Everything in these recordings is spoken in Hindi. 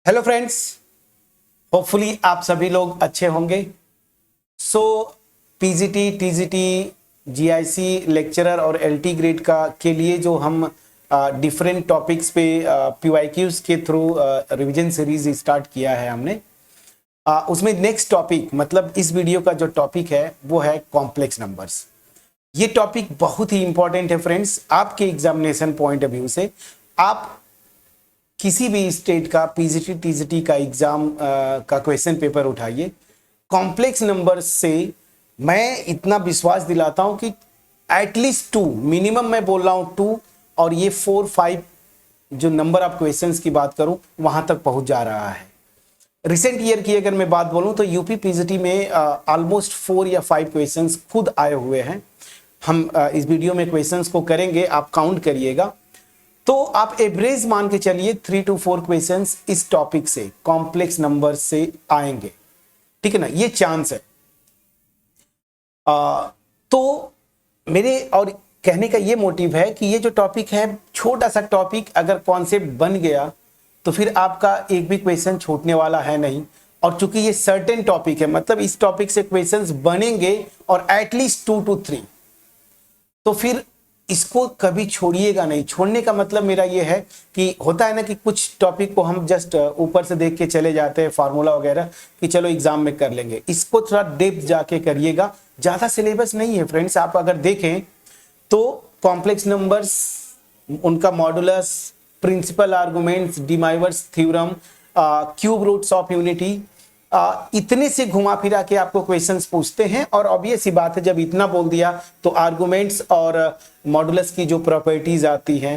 हेलो फ्रेंड्स, होपफुली आप सभी लोग अच्छे होंगे। सो पीजीटी, टीजीटी, जीआईसी लेक्चरर और एलटी ग्रेड का के लिए जो हम डिफरेंट टॉपिक्स पे पीवाईक्यूज के थ्रू रिवीजन सीरीज स्टार्ट किया है हमने। उसमें नेक्स्ट टॉपिक मतलब इस वीडियो का जो टॉपिक है वो है कॉम्प्लेक्स नंबर्स। ये टॉपिक बहुत ही इंपॉर्टेंट है फ्रेंड्स, आपके एग्जामिनेशन पॉइंट ऑफ व्यू से। आप किसी भी स्टेट का पीजीटी टीजीटी का एग्जाम का क्वेश्चन पेपर उठाइए, कॉम्प्लेक्स नंबर्स से मैं इतना विश्वास दिलाता हूं कि एटलीस्ट 2, मिनिमम मैं बोल रहा हूं 2 और ये 4, 5 जो नंबर ऑफ क्वेश्चंस की बात करूं वहां तक पहुंच जा रहा है। रिसेंट ईयर की अगर मैं बात बोलूं तो यूपी पीजीटी में ऑलमोस्ट 4 या 5 क्वेश्चंस खुद आए हुए हैं। हम इस वीडियो में क्वेश्चंस को करेंगे, आप काउंट करिएगा तो आप एवरेज मान के चलिए 3 to 4 क्वेश्चंस इस टॉपिक से, कॉम्प्लेक्स नंबर से आएंगे। ठीक है ना, ये चांस है। तो मेरे और कहने का ये मोटिव है कि ये जो टॉपिक है, छोटा सा टॉपिक अगर कॉन्सेप्ट बन गया तो फिर आपका एक भी क्वेश्चन छूटने वाला है नहीं। और चूंकि ये सर्टेन टॉपिक है, मतलब इस टॉपिक से क्वेश्चंस बनेंगे और एटलीस्ट 2 to 3, तो फिर इसको कभी छोड़िएगा नहीं। छोड़ने का मतलब मेरा ये है कि होता है ना कि कुछ टॉपिक को हम जस्ट ऊपर से देख के चले जाते हैं, फार्मूला वगैरह कि चलो एग्जाम में कर लेंगे। इसको थोड़ा डेप्थ जाके करिएगा। ज्यादा सिलेबस नहीं है फ्रेंड्स। आप अगर देखें तो कॉम्प्लेक्स नंबर्स, उनका modulus, principal arguments, de Moivre's theorem, cube roots of unity, इतने से घुमा फिरा के आपको क्वेश्चंस पूछते हैं। और ऑब्वियस सी बात है, जब इतना बोल दिया तो आर्गुमेंट्स और मॉडुलस की जो प्रॉपर्टीज आती हैं,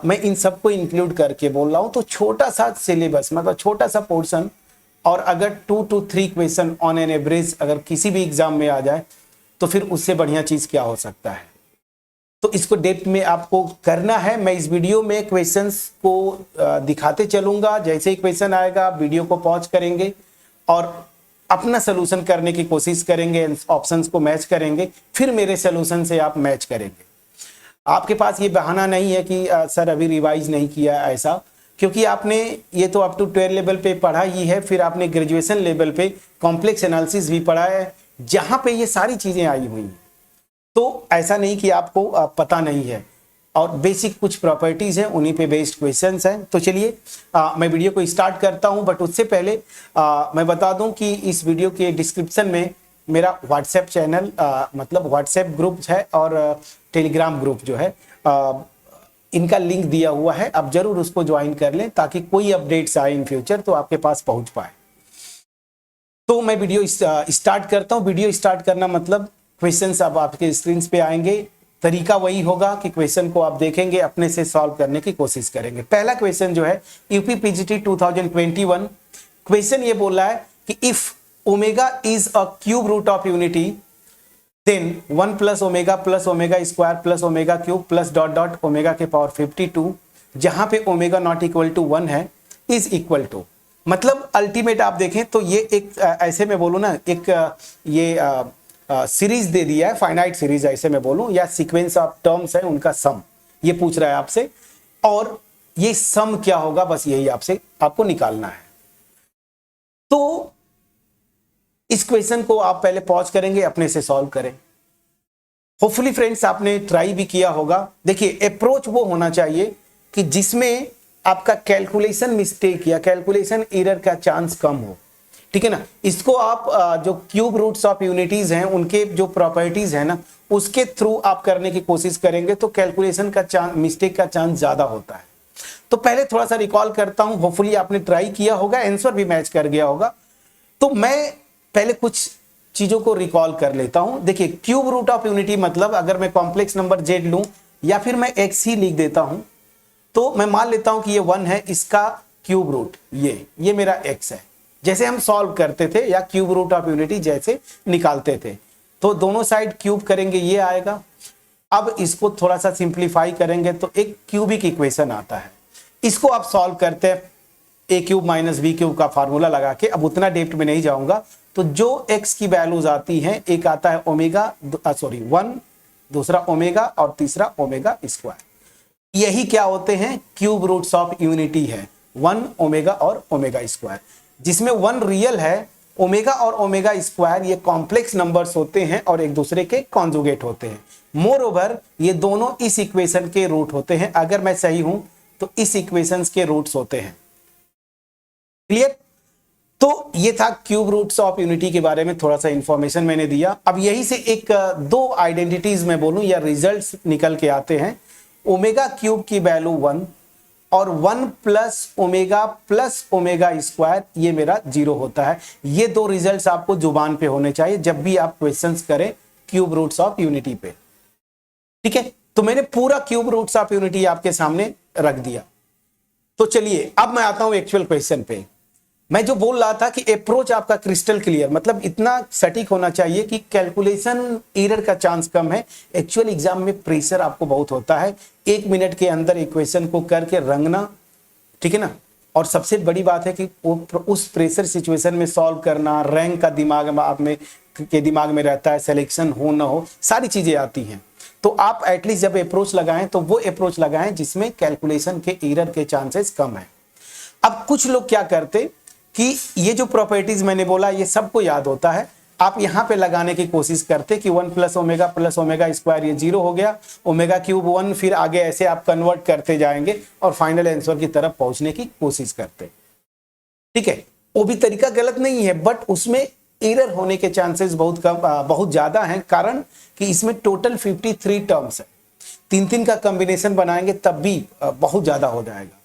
मैं इन सबको इंक्लूड करके बोल रहा हूं। तो छोटा सा सिलेबस, मतलब छोटा सा पोर्शन, और अगर 2 to 3 question on an average अगर किसी भी एग्जाम में आ जाए तो फिर उससे बढ़िया चीज क्या हो सकता है। तो इसको डेप्थ में आपको करना है। मैं इस वीडियो में क्वेश्चंस को दिखाते चलूंगा। जैसे ही क्वेश्चन आएगा वीडियो को पॉज करेंगे और अपना सोल्यूशन करने की कोशिश करेंगे, ऑप्शंस को मैच करेंगे, फिर मेरे सोल्यूशन से आप मैच करेंगे। आपके पास ये बहाना नहीं है कि सर अभी रिवाइज नहीं किया, ऐसा, क्योंकि आपने ये तो अप टू 12 लेवल पे पढ़ा ही है, फिर आपने ग्रेजुएशन लेवल पे कॉम्प्लेक्स एनालिसिस भी पढ़ा है, जहां पे ये सारी चीजें आई हुई हैं। तो ऐसा नहीं कि आपको पता नहीं है। और बेसिक कुछ प्रॉपर्टीज हैं, उन्हीं पे बेस्ड क्वेश्चंस हैं। तो चलिए मैं वीडियो को स्टार्ट करता हूं, बट उससे पहले मैं बता दूं कि इस वीडियो के डिस्क्रिप्शन में मेरा व्हाट्सएप चैनल, मतलब व्हाट्सएप ग्रुप है और टेलीग्राम ग्रुप जो है, इनका लिंक दिया हुआ है। आप जरूर उसको ज्वाइन कर लें ताकि कोई अपडेट्स आए इन फ्यूचर तो आपके पास पहुंच पाए। तो मैं वीडियो स्टार्ट करता हूं। वीडियो स्टार्ट करना मतलब क्वेश्चंस अब आपके स्क्रीन पे आएंगे। तरीका वही होगा कि क्वेश्चन को आप देखेंगे, अपने से सॉल्व करने की कोशिश करेंगे। पहला क्वेश्चन जो है यूपी पीजीटी 2021, क्वेश्चन ये बोल रहा है कि if omega is a cube root of unity then 1 plus omega square plus omega cube plus dot dot omega के पावर 52, जहां पे ओमेगा नॉट इक्वल टू 1 है, इज इक्वल टू, मतलब अल्टीमेट आप देखें तो ये एक ऐसे में बोलूं ना, एक ये सीरीज दे दिया है, फाइनाइट सीरीज ऐसे मैं बोलूं, या सीक्वेंस ऑफ टर्म्स है, उनका सम ये पूछ रहा है आपसे। और ये सम क्या होगा, बस यही आपको निकालना है। तो इस क्वेश्चन को आप पहले पॉज करेंगे, अपने से सॉल्व करें। होपफुली फ्रेंड्स आपने ट्राई भी किया होगा। देखिए, अप्रोच वो होना चाहिए कि जिसमें आपका कैलकुलेशन मिस्टेक या कैलकुलेशन एरर का चांस कम हो। ठीक है ना। इसको आप जो क्यूब रूट्स ऑफ यूनिटीज हैं, उनके जो प्रॉपर्टीज है ना, उसके थ्रू आप करने की कोशिश करेंगे तो कैलकुलेशन का चांस, मिस्टेक का चांस ज्यादा होता है। तो पहले थोड़ा सा रिकॉल करता हूं, होपफुली आपने ट्राई किया होगा, आंसर भी मैच कर गया होगा। तो मैं पहले कुछ चीजों को रिकॉल कर लेता हूं। देखिए, क्यूब रूट ऑफ यूनिटी मतलब अगर मैं कॉम्प्लेक्स नंबर जेड लूं या फिर मैं एक्स ही लिख देता हूं, तो मैं मान लेता हूं कि ये 1 है, इसका क्यूब रूट ये मेरा एक्स है। जैसे हम सॉल्व करते थे या क्यूब रूट ऑफ यूनिटी जैसे निकालते थे, तो दोनों साइड क्यूब करेंगे, ये आएगा। अब इसको थोड़ा सा सिंप्लीफाई करेंगे तो एक क्यूबिक इक्वेशन आता है। इसको आप सॉल्व करते हैं ए क्यूब माइनस बी क्यूब का फार्मूला लगा के। अब उतना डेप्थ में नहीं जाऊंगा। तो जो एक्स की वैल्यूज आती हैं, एक आता है ओमेगा 1, दूसरा ओमेगा और तीसरा ओमेगा स्क्वायर। यही क्या होते हैं, क्यूब रूट्स ऑफ यूनिटी है। 1 ओमेगा और ओमेगा स्क्वायर, जिसमें 1 रियल है। ओमेगा और ओमेगा स्क्वायर ये कॉम्प्लेक्स नंबर्स होते हैं और एक दूसरे के कॉन्जुगेट होते हैं। मोर ओवर ये दोनों इस इक्वेशन के रूट होते हैं। अगर मैं सही हूं तो इस इक्वेशंस के रूट्स होते हैं। क्लियर? तो ये था क्यूब रूट्स ऑफ यूनिटी के बारे में थोड़ा सा इंफॉर्मेशन मैंने दिया। अब यही से एक दो आइडेंटिटीज मैं बोलूं या रिजल्ट्स निकल के आते हैं। ओमेगा क्यूब की वैल्यू 1 और 1 प्लस ओमेगा स्क्वायर ये मेरा 0 होता है। ये दो रिजल्ट्स आपको जुबान पे होने चाहिए जब भी आप क्वेश्चंस करें क्यूब रूट्स ऑफ यूनिटी पे। ठीक है, तो मैंने पूरा क्यूब रूट्स ऑफ यूनिटी आपके सामने रख दिया। तो चलिए अब मैं आता हूं एक्चुअल क्वेश्चन पे। मैं जो बोल रहा था कि अप्रोच आपका क्रिस्टल क्लियर, मतलब इतना सटीक होना चाहिए कि कैलकुलेशन एरर का चांस कम है। एक्चुअल एग्जाम में प्रेशर आपको बहुत होता है, 1 मिनट के अंदर इक्वेशन को करके रंगना, ठीक है ना। और सबसे बड़ी बात है कि उस प्रेशर सिचुएशन में सॉल्व करना, रैंक का दिमाग में रहता है, सिलेक्शन हो ना हो सारी चीजें आती हैं। तो आप एटलीस्ट जब अप्रोच लगाएं तो वो अप्रोच लगाएं जिसमें कैलकुलेशन के एरर के चांसेस कम है। अब कुछ लोग क्या करते कि ये जो प्रॉपर्टीज मैंने बोला ये सबको याद होता है, आप यहां पे लगाने की कोशिश करते कि 1 प्लस ओमेगा स्क्वायर ये 0 हो गया, ओमेगा क्यूब 1, फिर आगे ऐसे आप कन्वर्ट करते जाएंगे और फाइनल आंसर की तरफ पहुंचने की कोशिश करते। ठीक है, वो भी तरीका गलत नहीं है, बट उसमें एरर होने के चांसेस बहुत ज्यादा हैं। कारण कि इसमें टोटल 53 टर्म्स है, 3-3 का कॉम्बिनेशन बनाएंगे तब भी बहुत ज्यादा हो जाएगा।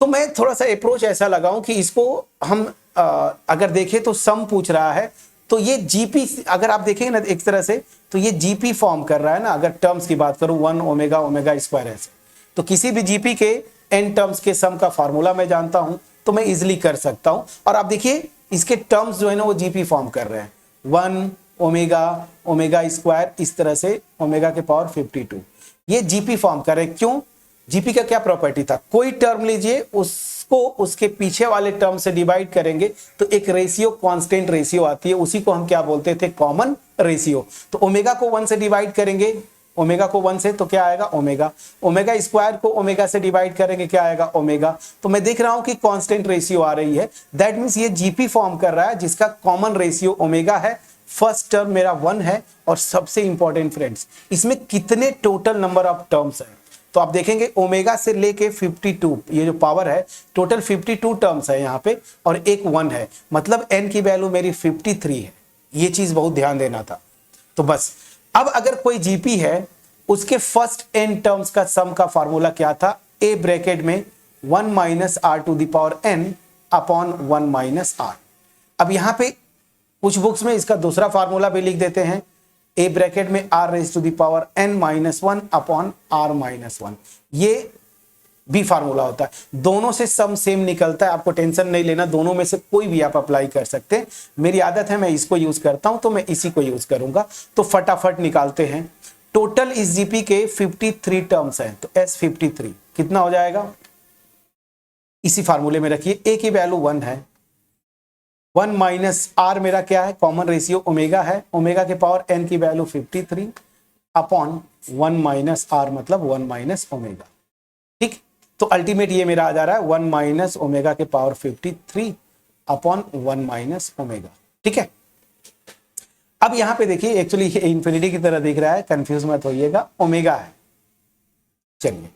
तो मैं थोड़ा सा अप्रोच ऐसा लगाऊं कि इसको हम अगर देखें तो सम पूछ रहा है, तो ये जीपी अगर आप देखेंगे ना एक तरह से तो ये जीपी फॉर्म कर रहा है ना। अगर टर्म्स की बात करूं 1 ओमेगा स्क्वायर ऐसे, तो किसी भी जीपी के n टर्म्स के सम का फार्मूला मैं जानता हूं तो मैं इजिली कर सकता हूं। और आप देखिए इसके टर्म्स जो है ना वो जीपी फॉर्म कर रहे हैं, 1 ओमेगा स्क्वायर, इस तरह से ओमेगा के पावर 52 ये जीपी फॉर्म कर रहे हैं। क्यों? जीपी का क्या प्रॉपर्टी था, कोई टर्म लीजिए उसको उसके पीछे वाले टर्म से डिवाइड करेंगे तो एक रेशियो, कांस्टेंट रेशियो आती है, उसी को हम क्या बोलते थे, कॉमन रेशियो। तो ओमेगा को 1 से डिवाइड करेंगे, ओमेगा को 1 से तो क्या आएगा ओमेगा स्क्वायर को ओमेगा से डिवाइड करेंगे क्या आएगा ओमेगा। तो मैं देख रहा हूं कि कांस्टेंट रेशियो आ रही है, दैट मींस ये जीपी फॉर्म कर रहा है जिसका कॉमन रेशियो ओमेगा है। फर्स्ट टर्म मेरा 1 है और सबसे इंपॉर्टेंट फ्रेंड्स इसमें कितने टोटल नंबर ऑफ टर्म्स है, तो आप देखेंगे ओमेगा से लेके 52 ये जो पावर है टोटल 52 टर्म्स है यहाँ पे और एक 1 है, मतलब n की वैल्यू मेरी 53 है। ये चीज बहुत ध्यान देना था। तो बस अब अगर कोई जीपी है उसके फर्स्ट n टर्म्स का सम का फार्मूला क्या था, a ब्रैकेट में 1 minus R to the power n upon 1 minus R. अब यहाँ पे कुछ बुक्स में इसका दूसरा फार्मूला भी लिख देते हैं, a ब्रैकेट में r raise to the power n minus 1 upon r minus 1। ये भी फार्मूला होता है, दोनों से सम सेम निकलता है, आपको टेंशन नहीं लेना, दोनों में से कोई भी आप अप्लाई कर सकते हैं। मेरी आदत है मैं इसको यूज करता हूं तो मैं इसी को यूज करूंगा। तो फटाफट निकालते हैं। टोटल इस जीपी के 53 टर्म्स हैं, तो S53 कितना हो जाएगा, इसी फार्मूले में रखिए। a की वैल्यू 1 है, 1 माइनस आर मेरा क्या है, कॉमन रेशियो ओमेगा है, ओमेगा के पावर n की वैल्यू 53 अपॉन 1 माइनस आर मतलब 1 माइनस ओमेगा। ठीक, तो अल्टीमेट ये मेरा आ जा रहा है 1 माइनस ओमेगा के पावर 53 अपॉन 1 माइनस ओमेगा। ठीक है, अब यहां पे देखिए एक्चुअली ये इंफिनिटी की तरह दिख रहा है, कंफ्यूज मत होइएगा, ओमेगा है। चलिए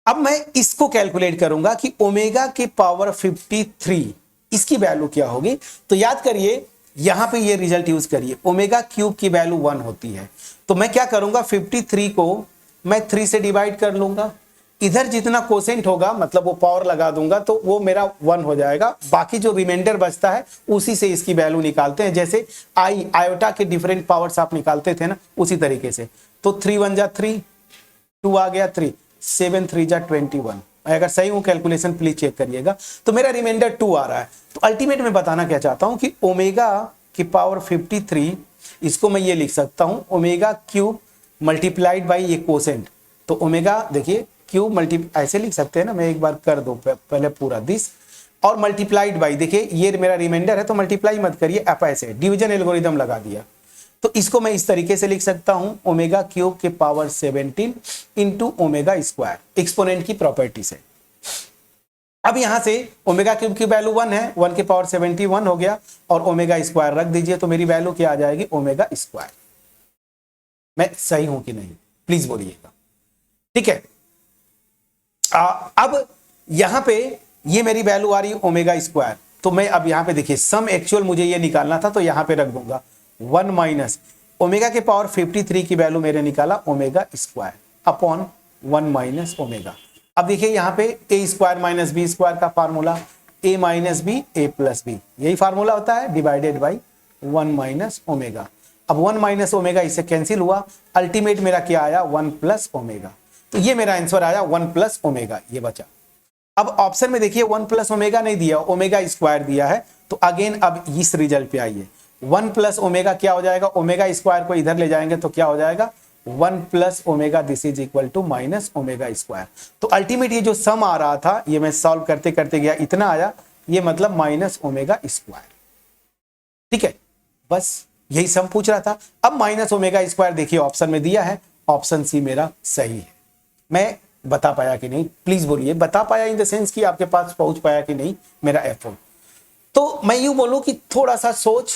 अब मैं इसको कैलकुलेट करूंगा कि ओमेगा के पावर 53 इसकी वैल्यू क्या होगी। तो याद करिए यहां पे ये रिजल्ट यूज करिए, ओमेगा क्यूब की वैल्यू 1 होती है। तो मैं क्या करूंगा, 53 को मैं 3 से डिवाइड कर लूंगा, इधर जितना कोसेंट होगा मतलब वो पावर लगा दूंगा तो वो मेरा 1 हो जाएगा, बाकी जो रिमाइंडर बचता है उसी से इसकी वैल्यू निकालते हैं, जैसे आयोटा के डिफरेंट पावर्स आप निकालते थे ना उसी तरीके से। तो 3 1 जा 3, 2 आ गया 3, 7 3 जा 21। अगर सही हूं कैलकुलेशन प्लीज चेक करिएगा। तो मेरा रिमाइंडर 2 आ रहा है। तो अल्टीमेट में बताना क्या चाहता हूं कि ओमेगा की पावर 53 इसको मैं ये लिख सकता हूं ओमेगा क्यूब मल्टीप्लाइड बाई ये कोसेंट। तो ओमेगा देखिए क्यूब मल्टी ऐसे लिख सकते हैं ना, मैं एक बार कर दो पहले पूरा दिस और मल्टीप्लाइड बाई, देखिए ये मेरा रिमाइंडर है तो मल्टीप्लाई मत करिए, आप ऐसे डिवीजन एल्गोरिदम लगा दिया। तो इसको मैं इस तरीके से लिख सकता हूं ओमेगा क्यूब के power 17 into omega square, exponent की प्रॉपर्टी से। अब यहां से ओमेगा क्यूब की वैल्यू 1 है, 1 के पावर 71 हो गया, और ओमेगा स्क्वायर रख दीजिए तो मेरी वैल्यू क्या आ जाएगी, ओमेगा स्क्वायर। मैं सही हूं कि नहीं प्लीज बोलिएगा, ठीक है। अब यहां पे ये मेरी वैल्यू आ रही है ओमेगा स्क्वायर, तो मैं अब यहां पे देखिए सम एक्चुअल मुझे ये निकालना था, तो यहां पे रख दूंगा 1 माइनस ओमेगा के पावर 53 की वैल्यू मेरे निकाला omega square upon 1 minus omega. अब देखिए यहां पे ए स्क्वायर माइनस बी स्क्वायर का फार्मूला, ए माइनस बी ए प्लस बी, यही फार्मूला होता है, डिवाइडेड बाई 1 माइनस ओमेगा। अब 1 माइनस ओमेगा इससे कैंसिल हुआ, अल्टीमेट मेरा क्या आया 1 प्लस ओमेगा, तो ये मेरा आंसर आया 1 प्लस ओमेगा, ये बचा। अब ऑप्शन में देखिए 1 प्लस ओमेगा नहीं दिया, ओमेगा स्क्वायर दिया है, तो अगेन अब इस रिजल्ट पे आइए, 1 प्लस ओमेगा क्या हो जाएगा, ओमेगा स्क्वायर को इधर ले जाएंगे तो क्या हो जाएगा 1 plus omega, this is equal to minus omega square. तो अल्टीमेट ये जो सम आ रहा था, ये मैं सॉल्व करते करते गया, इतना आया, ये मतलब माइनस ओमेगा स्क्वायर, ठीक है, बस यही सम पूछ रहा था। अब माइनस ओमेगा स्क्वायर देखिए ऑप्शन में दिया है, ऑप्शन सी मेरा सही है। मैं बता पाया कि नहीं प्लीज बोलिए, बता पाया इन द सेंस कि आपके पास पहुंच पाया कि नहीं मेरा एफर्ट। तो मैं यूं बोलूं कि थोड़ा सा सोच,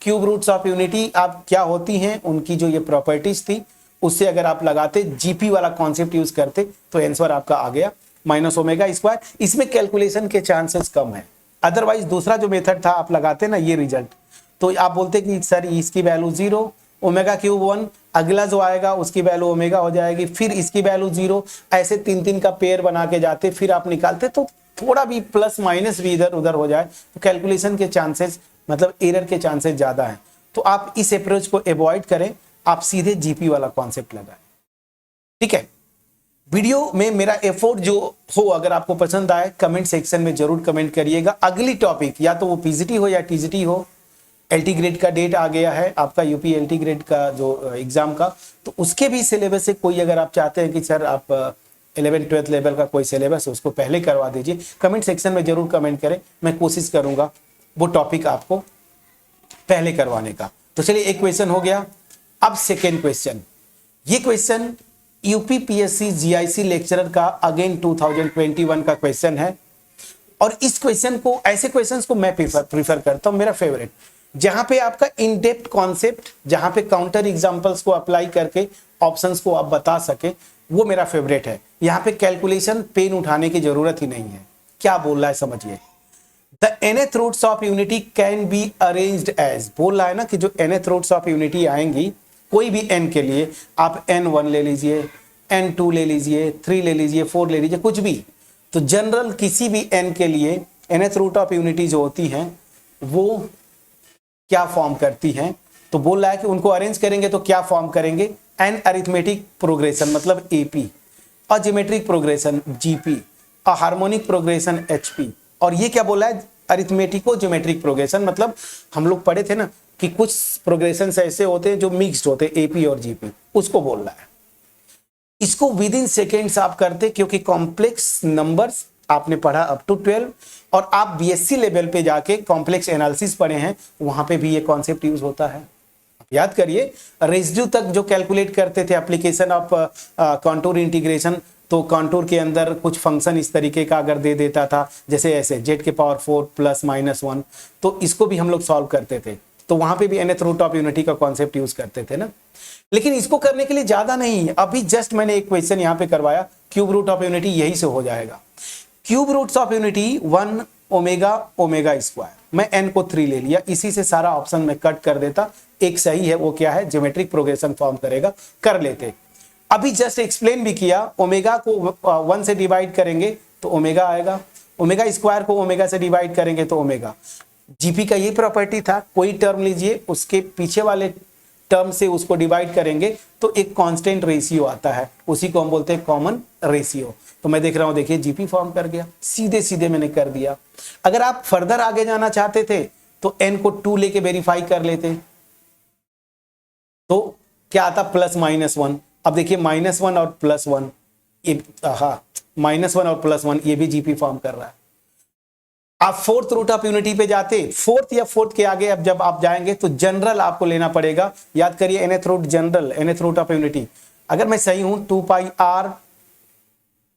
क्यूब रूट्स ऑफ यूनिटी आप क्या होती हैं, उनकी जो ये प्रॉपर्टीज थी, उससे अगर आप लगाते, जीपी वाला कॉन्सेप्ट यूज करते, तो आंसर आपका आ गया माइनस ओमेगा स्क्वायर। इसमें कैलकुलेशन के चांसेस कम है, अदरवाइज दूसरा जो मेथड था आप लगाते ना ये रिजल्ट, तो आप बोलते कि सर इसकी वैल्यू 0, ओमेगा क्यूब 1, अगला जो आएगा उसकी वैल्यू ओमेगा हो जाएगी, फिर इसकी वैल्यू 0, ऐसे 3-3 का पेयर बना के जाते, फिर आप निकालते, तो थोड़ा भी प्लस माइनस भी इधर उधर हो जाए तो कैलकुलेशन के चांसेस, मतलब एरर के चांसेस ज्यादा हैं। तो आप इस अप्रोच को अवॉइड करें, आप सीधे जीपी वाला कॉन्सेप्ट लगाएं, ठीक है। वीडियो में मेरा एफर्ट जो हो, अगर आपको पसंद आए कमेंट सेक्शन में जरूर कमेंट करिएगा। अगली टॉपिक या तो वो पीजीटी हो या टीजीटी हो, एलटी ग्रेड का डेट आ गया है आपका, यूपी एलटी ग्रेड का जो एग्जाम का, तो उसके भी सिलेबस से कोई अगर आप चाहते हैं कि सर आप 11th-12th लेवल का कोई सिलेबस है उसको पहले करवा दीजिए, कमेंट सेक्शन में जरूर कमेंट करें, मैं कोशिश करूंगा वो टॉपिक आपको पहले करवाने का। तो चलिए एक क्वेश्चन हो गया। अब सेकेंड क्वेश्चन, ये क्वेश्चन यूपीपीएससी जीआईसी लेक्चरर का अगेन 2021 का क्वेश्चन है, और इस क्वेश्चन को, ऐसे क्वेश्चंस को मैं प्रीफर करता हूं, मेरा फेवरेट, जहां पे आपका इन डेप्थ कॉन्सेप्ट, जहां पे काउंटर एग्जांपल्स को अप्लाई करके ऑप्शंस को आप बता सके, वो मेरा फेवरेट है। यहां पे कैलकुलेशन पेन उठाने की जरूरत ही नहीं है। क्या बोल रहा है समझिए, the nth roots of unity can be arranged as, बोल रहा है ना कि जो nth रूट्स ऑफ यूनिटी आएंगी कोई भी n के लिए, आप n1 ले लीजिए, n2 ले लीजिए, 3 ले लीजिए, 4 ले लीजिए, कुछ भी, तो जनरल किसी भी n के लिए nth रूट ऑफ यूनिटी जो होती हैं वो क्या फॉर्म करती हैं, तो बोल रहा है कि उनको अरेंज करेंगे तो क्या फॉर्म करेंगे, एन अरिथमेटिक प्रोग्रेशन मतलब एपी, अ ज्योमेट्रिक प्रोग्रेशन जीपी, अ हार्मोनिक प्रोग्रेशन एचपी, और ये क्या बोला है अरिथमेटिको ज्योमेट्रिक प्रोग्रेशन, मतलब हम लोग पढ़े थे ना कि कुछ प्रोग्रेशन ऐसे होते हैं जो मिक्स्ड होते हैं एपी और जीपी, उसको बोल रहा है। इसको विद इन सेकेंड्स आप करते, क्योंकि कॉम्प्लेक्स नंबर्स आपने पढ़ा अप टू 12, और आप बीएससी लेवल पे जाके कॉम्प्लेक्स एनालिसिस पढ़े हैं, वहां पे भी ये कॉन्सेप्ट यूज होता है। याद करिए, रेसिड्यू तक जो कैलकुलेट करते थे एप्लीकेशन ऑफ कॉन्टूर इंटीग्रेशन, तो कॉन्टूर के अंदर कुछ फंक्शन इस तरीके का अगर दे देता था, जैसे ऐसे z के पावर 4 प्लस माइनस 1, तो इसको भी हम लोग सॉल्व करते थे, तो वहां पे भी nth रूट ऑफ यूनिटी का कॉन्सेप्ट यूज करते थे ना। लेकिन इसको करने के लिए ज्यादा नहीं, अभी जस्ट मैंने एक क्वेश्चन यहाँ पे करवाया, क्यूब रूट ऑफ यूनिटी यही से हो जाएगा। Cube roots of unity 1 omega omega square, मैं n को 3 ले लिया, इसी से सारा ऑप्शन में कट कर देता, एक सही है, वो क्या है ज्योमेट्रिक प्रोग्रेशन फॉर्म करेगा, कर लेते। अभी जस्ट एक्सप्लेन भी किया, ओमेगा को 1 से डिवाइड करेंगे तो ओमेगा आएगा, ओमेगा स्क्वायर को ओमेगा से डिवाइड करेंगे तो ओमेगा। जीपी का ये प्रॉपर्टी था, कोई टर्म लीजिए उसके पीछे वाले टर्म से उसको डिवाइड करेंगे तो एक कांस्टेंट रेशियो आता है, उसी को हम बोलते हैं कॉमन रेशियो। तो मैं देख रहा हूं, देखिए जीपी फॉर्म कर गया, सीधे सीधे मैंने कर दिया। अगर आप फर्दर आगे जाना चाहते थे तो n को 2 लेके वेरीफाई कर लेते, तो क्या आता प्लस माइनस 1। अब देखिए -1 और +1, ये -1 और +1 ये भी जीपी फॉर्म कर रहा है। आप फोर्थ रूट ऑफ यूनिटी पे जाते, फोर्थ या फोर्थ के आगे अब जब आप जाएंगे तो जनरल आपको लेना पड़ेगा। याद करिए nth root general, nth root of unity, अगर मैं सही हूं 2 पाई r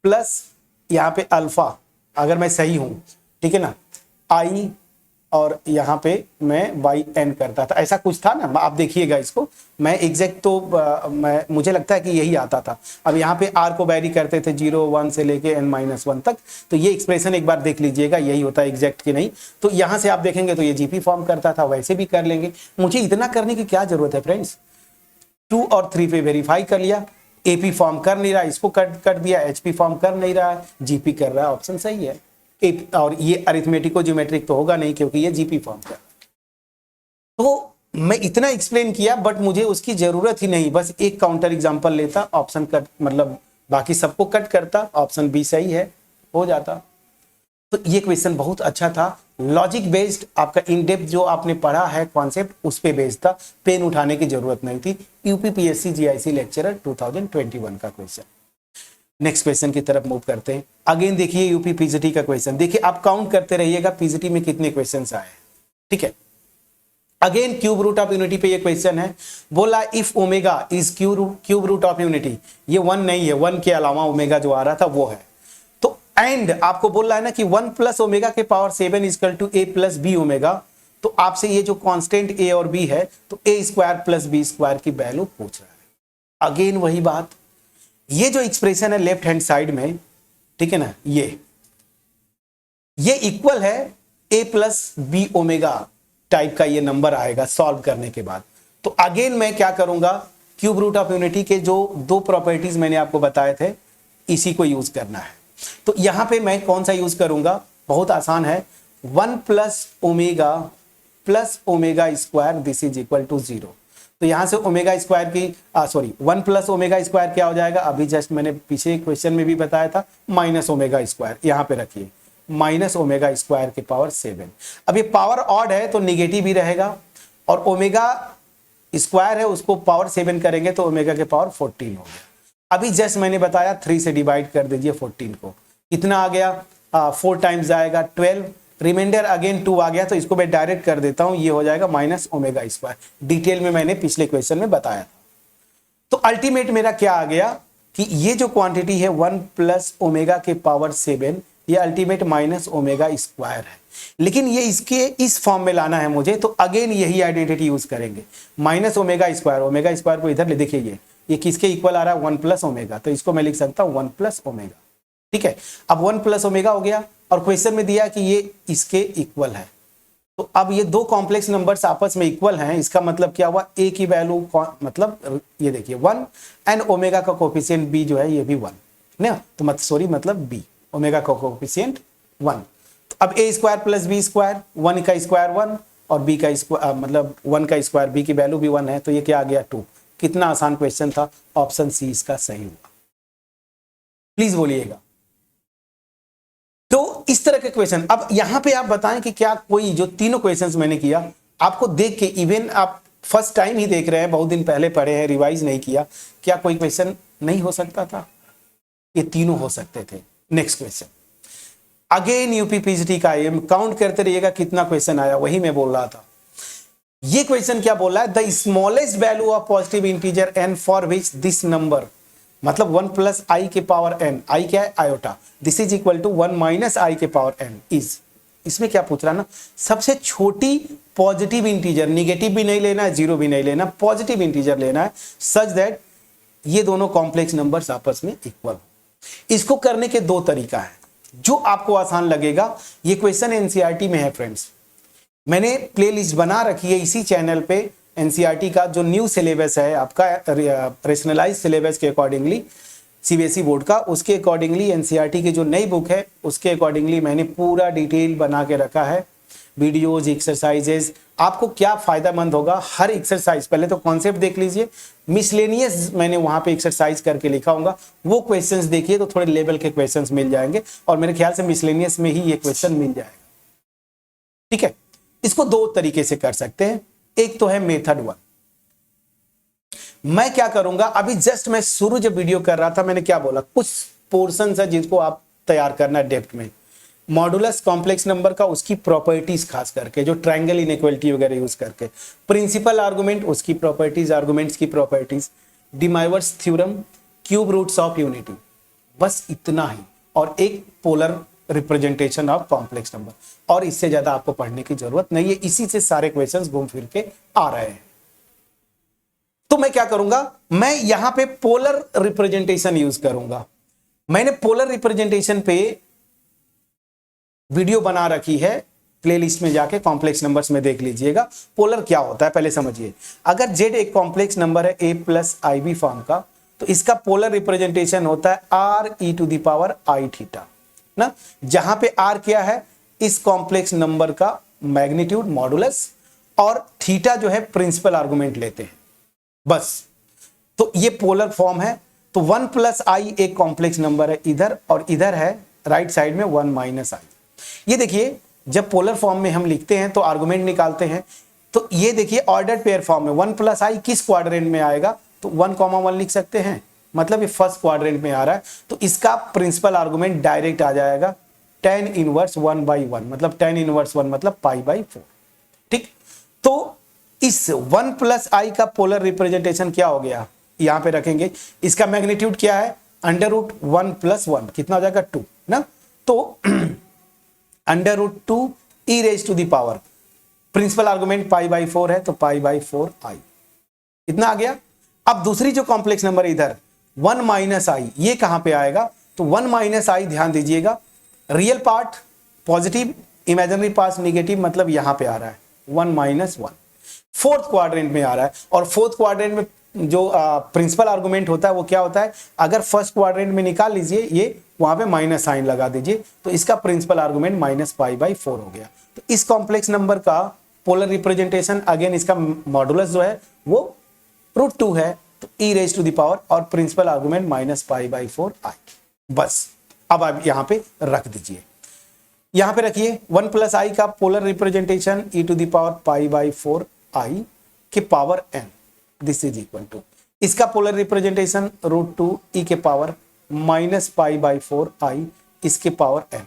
प्लस यहाँ पे अल्फा, अगर मैं सही हूं, ठीक है ना, आई और यहाँ पे मैं वाई एन करता था, ऐसा कुछ था ना, आप देखिएगा इसको, मैं एग्जैक्ट तो मुझे लगता है कि यही आता था। अब यहाँ पे आर को वैरी करते थे 0 1 से लेके n-1 तक, तो ये एक्सप्रेशन एक बार देख लीजिएगा, यही होता है एग्जैक्ट कि नहीं। तो यहाँ से आप देखेंगे तो ये जीपी फॉर्म करता था, वैसे भी कर लेंगे, मुझे इतना करने की क्या जरूरत है फ्रेंड्स। 2 और 3 पे वेरीफाई कर लिया, एपी फॉर्म कर नहीं रहा, इसको कट दिया, एचपी फॉर्म कर नहीं रहा है, जीपी कर रहा है, ऑप्शन सही है। और ये अरिथमेटिको ज्योमेट्रिक तो होगा नहीं क्योंकि ये जीपी फॉर्म कर। तो मैं इतना एक्सप्लेन किया बट मुझे उसकी जरूरत ही नहीं, बस एक काउंटर एग्जांपल लेता, ऑप्शन कट मतलब बाकी सबको कट करता, ऑप्शन बी सही है, हो जाता। तो ये क्वेश्चन बहुत अच्छा था, लॉजिक बेस्ड, आपका इन डेप्थ जो आपने पढ़ा है कॉन्सेप्ट उस पे बेस्ड था, पेन उठाने की जरूरत नहीं थी। यूपीपीएससी जीआईसी लेक्चरर 2021 का क्वेश्चन। नेक्स्ट क्वेश्चन की तरफ मूव करते हैं। अगेन देखिए यूपी पीजीटी का क्वेश्चन, देखिए आप काउंट करते रहिएगा पीजीटी में कितने क्वेश्चंस आए हैं, ठीक है। Again cube root of unity पे ये क्वेश्चन है, बोला if omega is cube root of unity, ये 1 नहीं है, 1 के अलावा ओमेगा जो आ रहा था वो है। तो एंड आपको बोल रहा है ना कि 1 प्लस ओमेगा के power 7 equal to A plus B omega, तो आपसे ये जो कांस्टेंट ए और बी है, तो ए स्क्वायर प्लस बी स्क्वायर की वैल्यू पूछ रहा है। अगेन वही बात, ये जो एक्सप्रेशन है लेफ्ट हैंड साइड में, ठीक है ना, ये इक्वल है ए प्लस बी ओमेगा टाइप का ये नंबर आएगा सॉल्व करने के बाद। तो अगेन मैं क्या करूंगा, क्यूब रूट ऑफ यूनिटी के जो 2 प्रॉपर्टीज मैंने आपको बताए थे इसी को यूज करना है। तो यहां पे मैं कौन सा यूज करूंगा, बहुत आसान है, 1 plus omega square this is equal to 0। तो यहां से ओमेगा स्क्वायर की 1 प्लस ओमेगा स्क्वायर क्या हो जाएगा, अभी जस्ट मैंने पीछे क्वेश्चन में भी बताया था, माइनस ओमेगा स्क्वायर, यहां पे रखिए माइनस ओमेगा स्क्वायर के पावर 7। अब ये पावर ऑड है तो निगेटिव ही रहेगा, और ओमेगा स्क्वायर है उसको पावर 7 करेंगे तो ओमेगा के पावर 14 हो गया। अभी जस्ट मैंने बताया 3 से डिवाइड कर दीजिए 14 को, कितना आ गया, 4 टाइम्स आएगा 12, रिमाइंडर अगेन 2 आ गया, तो इसको मैं डायरेक्ट कर देता हूं, ये हो जाएगा माइनस ओमेगा स्क्वायर। डिटेल में मैंने पिछले क्वेश्चन में बताया था। तो अल्टीमेट मेरा क्या आ गया कि ये जो क्वांटिटी है 1 प्लस ओमेगा के पावर 7, ये अल्टीमेट माइनस ओमेगा स्क्वायर है, लेकिन ये इसके इस फॉर्म में लाना है मुझे, तो अगेन यही आइडेंटिटी यूज करेंगे, माइनस ओमेगा स्क्वायर को इधर ले, देखिए ये किसके इक्वल आ रहा है, 1 प्लस ओमेगा, तो इसको मैं लिख सकता हूं 1 प्लस ओमेगा, ठीक है। अब 1 प्लस ओमेगा हो गया, और क्वेश्चन में दिया कि ये इसके इक्वल है, तो अब ये 2 कॉम्प्लेक्स नंबर्स आपस में इक्वल हैं, इसका मतलब क्या हुआ, ए की वैल्यू मतलब ये देखिए 1 एंड ओमेगा का कोफिशिएंट बी जो है ये भी 1 ना, तो मतलब बी, ओमेगा का कोफिशिएंट 1। तो अब ए स्क्वायर प्लस बी स्क्वायर, 1 का स्क्वायर 1 और बी का स्क्वायर मतलब 1 का स्क्वायर, बी की वैल्यू भी 1 है, तो ये क्या आ गया 2। कितना आसान क्वेश्चन था, ऑप्शन सी इसका सही हुआ, प्लीज बोलिएगा। तो इस तरह के क्वेश्चन, अब यहां पे आप बताएं कि क्या कोई जो तीनों क्वेश्चंस मैंने किया आपको देख के, इवन आप फर्स्ट टाइम ही देख रहे हैं, बहुत दिन पहले पढ़े हैं, रिवाइज नहीं किया, क्या कोई क्वेश्चन नहीं हो सकता था, ये तीनों हो सकते थे। Next question, again UP PGT का, ये काउंट करते रहिएगा कितना क्वेश्चन आया, वही मैं बोल रहा था। ये क्वेश्चन क्या बोल रहा है, the smallest value of positive integer N for which this number, मतलब 1 प्लस आई के पावर एन, आई क्या है iota, this is equal to 1 minus आई के पावर एन इज, इसमें क्या पूछ रहा ना, सबसे छोटी पॉजिटिव इंटीजर, निगेटिव भी नहीं लेना है, जीरो भी नहीं लेना, पॉजिटिव इंटीजर लेना है, सच दैट ये दोनों कॉम्प्लेक्स नंबर्स आपस में इक्वल। इसको करने के 2 तरीका है, जो आपको आसान लगेगा। ये क्वेश्चन एनसीईआरटी में है फ्रेंड्स, मैंने प्लेलिस्ट बना रखी है इसी चैनल पे, एनसीईआरटी का जो न्यू सिलेबस है आपका रेशनलाइज सिलेबस के अकॉर्डिंगली, सीबीएसई बोर्ड का, उसके अकॉर्डिंगली एनसीईआरटी की जो नई बुक है उसके अकॉर्डिंगली मैंने पूरा डिटेल बना के रखा है, वीडियोज, एक्सरसाइजेज, आपको क्या फायदेमंद होगा, हर एक्सरसाइज, पहले तो कॉन्सेप्ट देख लीजिए, मिसलेनियस मैंने वहां पे एक्सरसाइज करके लिखा होगा, वो क्वेश्चंस देखिए तो थोड़े लेवल के क्वेश्चंस मिल जाएंगे, और मेरे ख्याल से मिसलेनियस में ही ये क्वेश्चन मिल जाएगा, ठीक है। इसको 2 तरीके से कर सकते हैं, एक तो है मेथड 1। मैं क्या करूंगा, अभी जस्ट मैं शुरू जब वीडियो कर रहा था मैंने क्या बोला, कुछ पोर्शन है जिनको आप तैयार करना है डेप्थ में, मॉडुलस कॉम्प्लेक्स नंबर का, उसकी प्रॉपर्टीज खास करके, जो ट्रायंगल इनइक्वालिटी वगैरह यूज करके, प्रिंसिपल आर्गुमेंट उसकी प्रॉपर्टीज, आर्गुमेंट्स की properties, de Moivre's theorem, cube roots of unity, बस इतना ही, और एक polar representation of complex number, और इससे ज्यादा आपको पढ़ने की जरूरत नहीं है, इसी से सारे क्वेश्चंस घूम फिर के आ रहे हैं। तो मैं क्या करूंगा, मैं यहां पे पोलर रिप्रेजेंटेशन यूज करूंगा। मैंने पोलर रिप्रेजेंटेशन पे वीडियो बना रखी है, प्लेलिस्ट में जाके कॉम्प्लेक्स नंबर्स में देख लीजिएगा। पोलर क्या होता है पहले समझिए। अगर z एक कॉम्प्लेक्स नंबर है a प्लस IB फॉर्म का, तो इसका पोलर रिप्रेजेंटेशन होता है r e⁻i थीटा ना, जहां पे r क्या है, इस कॉम्प्लेक्स नंबर का मैग्नीट्यूड मॉडुलस, और थीटा जो है प्रिंसिपल आर्गुमेंट लेते हैं बस। तो ये पोलर फॉर्म है। तो 1 प्लस i एक कॉम्प्लेक्स नंबर है इधर, और इधर है राइट साइड में 1 माइनस i। ये देखिए जब पोलर फॉर्म में हम लिखते हैं तो आर्गुमेंट निकालते हैं, तो ये देखिए ऑर्डर्ड पेयर फॉर्म में 1 प्लस i किस क्वाड्रेंट में आएगा, तो 1,1 लिख सकते हैं, मतलब ये फर्स्ट क्वाड्रेंट में आ रहा है। तो इसका प्रिंसिपल आर्गुमेंट डायरेक्ट आ जाएगा tan इनवर्स 1/1, मतलब tan इनवर्स 1 मतलब π/4। ठीक, तो इस 1 प्लस i का पोलर रिप्रेजेंटेशन क्या हो गया, यहां पे रखेंगे। इसका मैग्नीट्यूड क्या है, √1 + 1 कितना हो जाएगा 2 ना, तो √2 e⁻, प्रिंसिपल आर्गुमेंट π/4 है तो π/4i इतना आ गया। अब दूसरी जो कॉम्प्लेक्स नंबर इधर 1 माइनस i, ये कहां पे आएगा, तो 1 माइनस i ध्यान दीजिएगा, real part positive, imaginary part negative, मतलब यहां पे आ रहा है 1 - 1, फोर्थ क्वाड्रेंट में आ रहा है। और फोर्थ क्वाड्रेंट में जो प्रिंसिपल आर्गुमेंट होता है वो क्या होता है, अगर फर्स्ट क्वाड्रेंट में निकाल लीजिए, ये वहां पे माइनस साइन लगा दीजिए, तो इसका प्रिंसिपल आर्गुमेंट -π/4 हो गया। तो इस कॉम्प्लेक्स नंबर का पोलर रिप्रेजेंटेशन, अगेन इसका मॉडुलस जो है वो √2 है, तो e⁻, और प्रिंसिपल आर्गुमेंट -π/4i। बस अब आप यहां पे रख दीजिए, यहां पे रखिए 1 प्लस i का पोलर रिप्रेजेंटेशन e⁻π/4i के power n, this is equal to इसका पोलर रिप्रेजेंटेशन √2 e के पावर -π/4i इसके पावर n।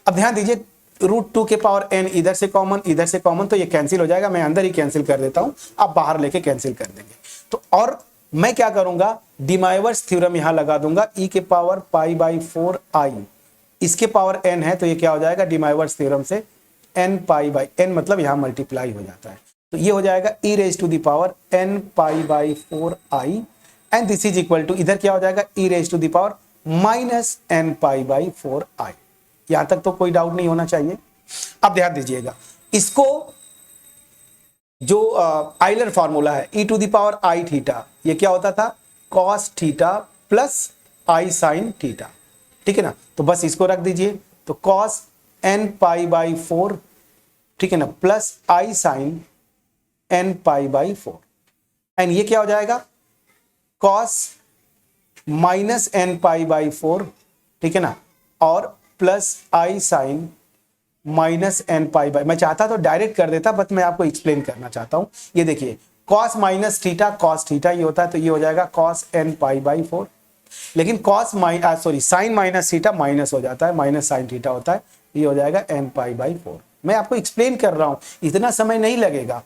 अब ध्यान दीजिए √2 के पावर n इधर से कॉमन, इधर से कॉमन, तो ये कैंसिल हो जाएगा। मैं अंदर ही कैंसिल कर देता हूं, आप बाहर लेके कैंसिल कर देंगे। तो और मैं क्या करूंगा, डिमाइवर्स थ्योरम यहां लगा दूंगा, e के पावर π/4i इसके पावर n है, तो ये क्या हो जाएगा, डिमाइवर्स थ्योरम से n π/n, मतलब यहां मल्टीप्लाई हो जाता है, तो ये हो जाएगा e⁻n π/4i, and this is equal to, इधर क्या हो जाएगा, e⁻−n π/4i। यहां तक तो कोई डाउट नहीं होना चाहिए। अब ध्यान दीजिएगा, इसको जो आइलर फॉर्मूला है e⁻i थीटा, ये क्या होता था, cos theta plus i sin theta, ठीक है ना, तो बस इसको रख दीजिए, तो cos n π/4, ठीक है ना, plus i sin n π/4, and ये क्या हो जाएगा, cos -n π/4, ठीक है ना, और प्लस i sin -n π/, मैं चाहता तो डायरेक्ट कर देता, बट मैं आपको एक्सप्लेन करना चाहता हूं। ये देखिए cos minus theta, cos theta ये होता है, तो ये हो जाएगा cos n π/4, लेकिन sin माइनस थीटा माइनस हो जाता है, माइनस sin थीटा होता है, ये हो जाएगा n π/4। मैं आपको एक्सप्लेन कर रहा हूं, इतना समय नहीं लगेगा।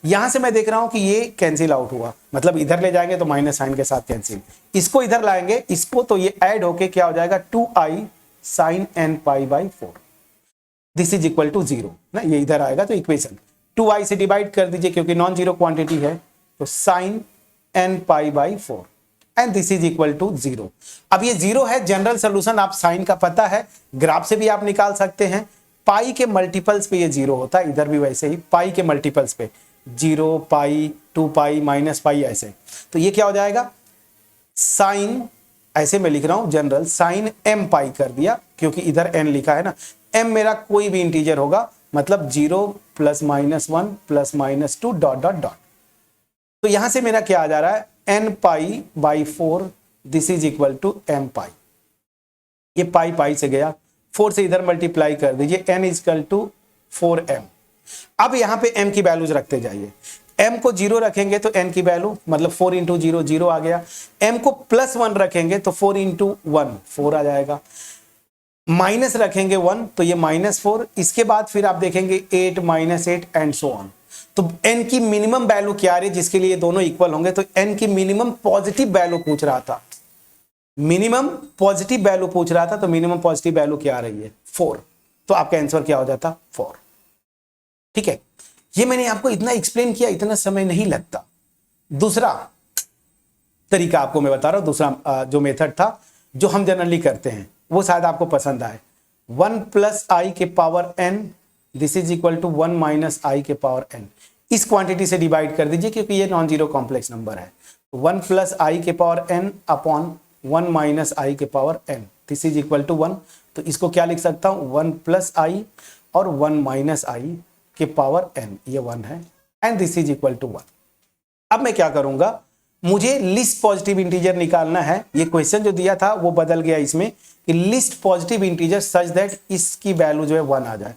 यहां से मैं देख रहा हूं कि ये कैंसिल आउट हुआ, मतलब इधर ले जाएंगे तो माइनस साइन के साथ कैंसिल, इसको इधर लाएंगे, इसको, तो ये ऐड होके क्या हो जाएगा 2i sin n π/4, this is equal to 0 ना, ये इधर आएगा, तो इक्वेशन 2i से डिवाइड कर दीजिए क्योंकि नॉन जीरो क्वांटिटी है, तो sin n π/4, and this is equal to 0। अब ये 0 है, जनरल सोल्यूशन आप साइन का पता है, ग्राफ से भी आप निकाल सकते हैं, पाई के मल्टीपल्स पे ये 0 होता है, इधर भी वैसे ही पाई के मल्टीपल्स पे 0, पाई, 2π, -π ऐसे, तो ये क्या हो जाएगा, साइन, ऐसे मैं लिख रहा हूं जनरल, साइन m π कर दिया क्योंकि इधर n लिखा है ना, m मेरा कोई भी इंटीजर होगा, मतलब 0 + -1 + -2 डॉट डॉट डॉट, तो यहां से मेरा क्या आ जा रहा है, n π/4, this is equal to m π, ये पाई से गया, 4 से इधर मल्टीप्लाई कर दीजिए, n इक्वल टू 4m। अब यहां पे m की वैल्यूज रखते जाइए, m को 0 रखेंगे तो n की वैल्यू, मतलब 4 × 0 0 आ गया, m को +1 रखेंगे तो 4 × 1 4 आ जाएगा, माइनस रखेंगे 1 तो ये -4, इसके बाद फिर आप देखेंगे 8 -8 एंड सो ऑन। तो n की मिनिमम वैल्यू क्या आ रही है, जिसके लिए दोनों इक्वल होंगे, तो n की मिनिमम पॉजिटिव वैल्यू पूछ रहा था, मिनिमम पॉजिटिव वैल्यू पूछ रहा था, तो मिनिमम पॉजिटिव वैल्यू क्या आ रही है 4, तो आपका आंसर क्या हो जाता 4। ठीक है, ये मैंने आपको इतना एक्सप्लेन किया, इतना समय नहीं लगता। दूसरा तरीका आपको मैं बता रहा हूं, दूसरा जो मेथड था जो हम जनरली करते हैं वो शायद आपको पसंद आए। 1 प्लस आई के power n this is equal to 1 minus आई के पावर n। इस क्वांटिटी से डिवाइड कर दीजिए क्योंकि ये नॉन जीरो कॉम्प्लेक्स नंबर है। 1 प्लस आई के पावर n अपॉन 1 माइनस आई के power n this is equal to 1। तो इसको क्या लिख सकता हूं 1 प्लस आई और 1 माइनस आई के पावर n, ये 1 है, and this is equal to 1। अब मैं क्या करूंगा, मुझे लिस्ट पॉजिटिव इंटीजर निकालना है। ये क्वेश्चन जो दिया था वो बदल गया इसमें कि least positive integer such that इसकी वैल्यू जो है 1 आ जाए।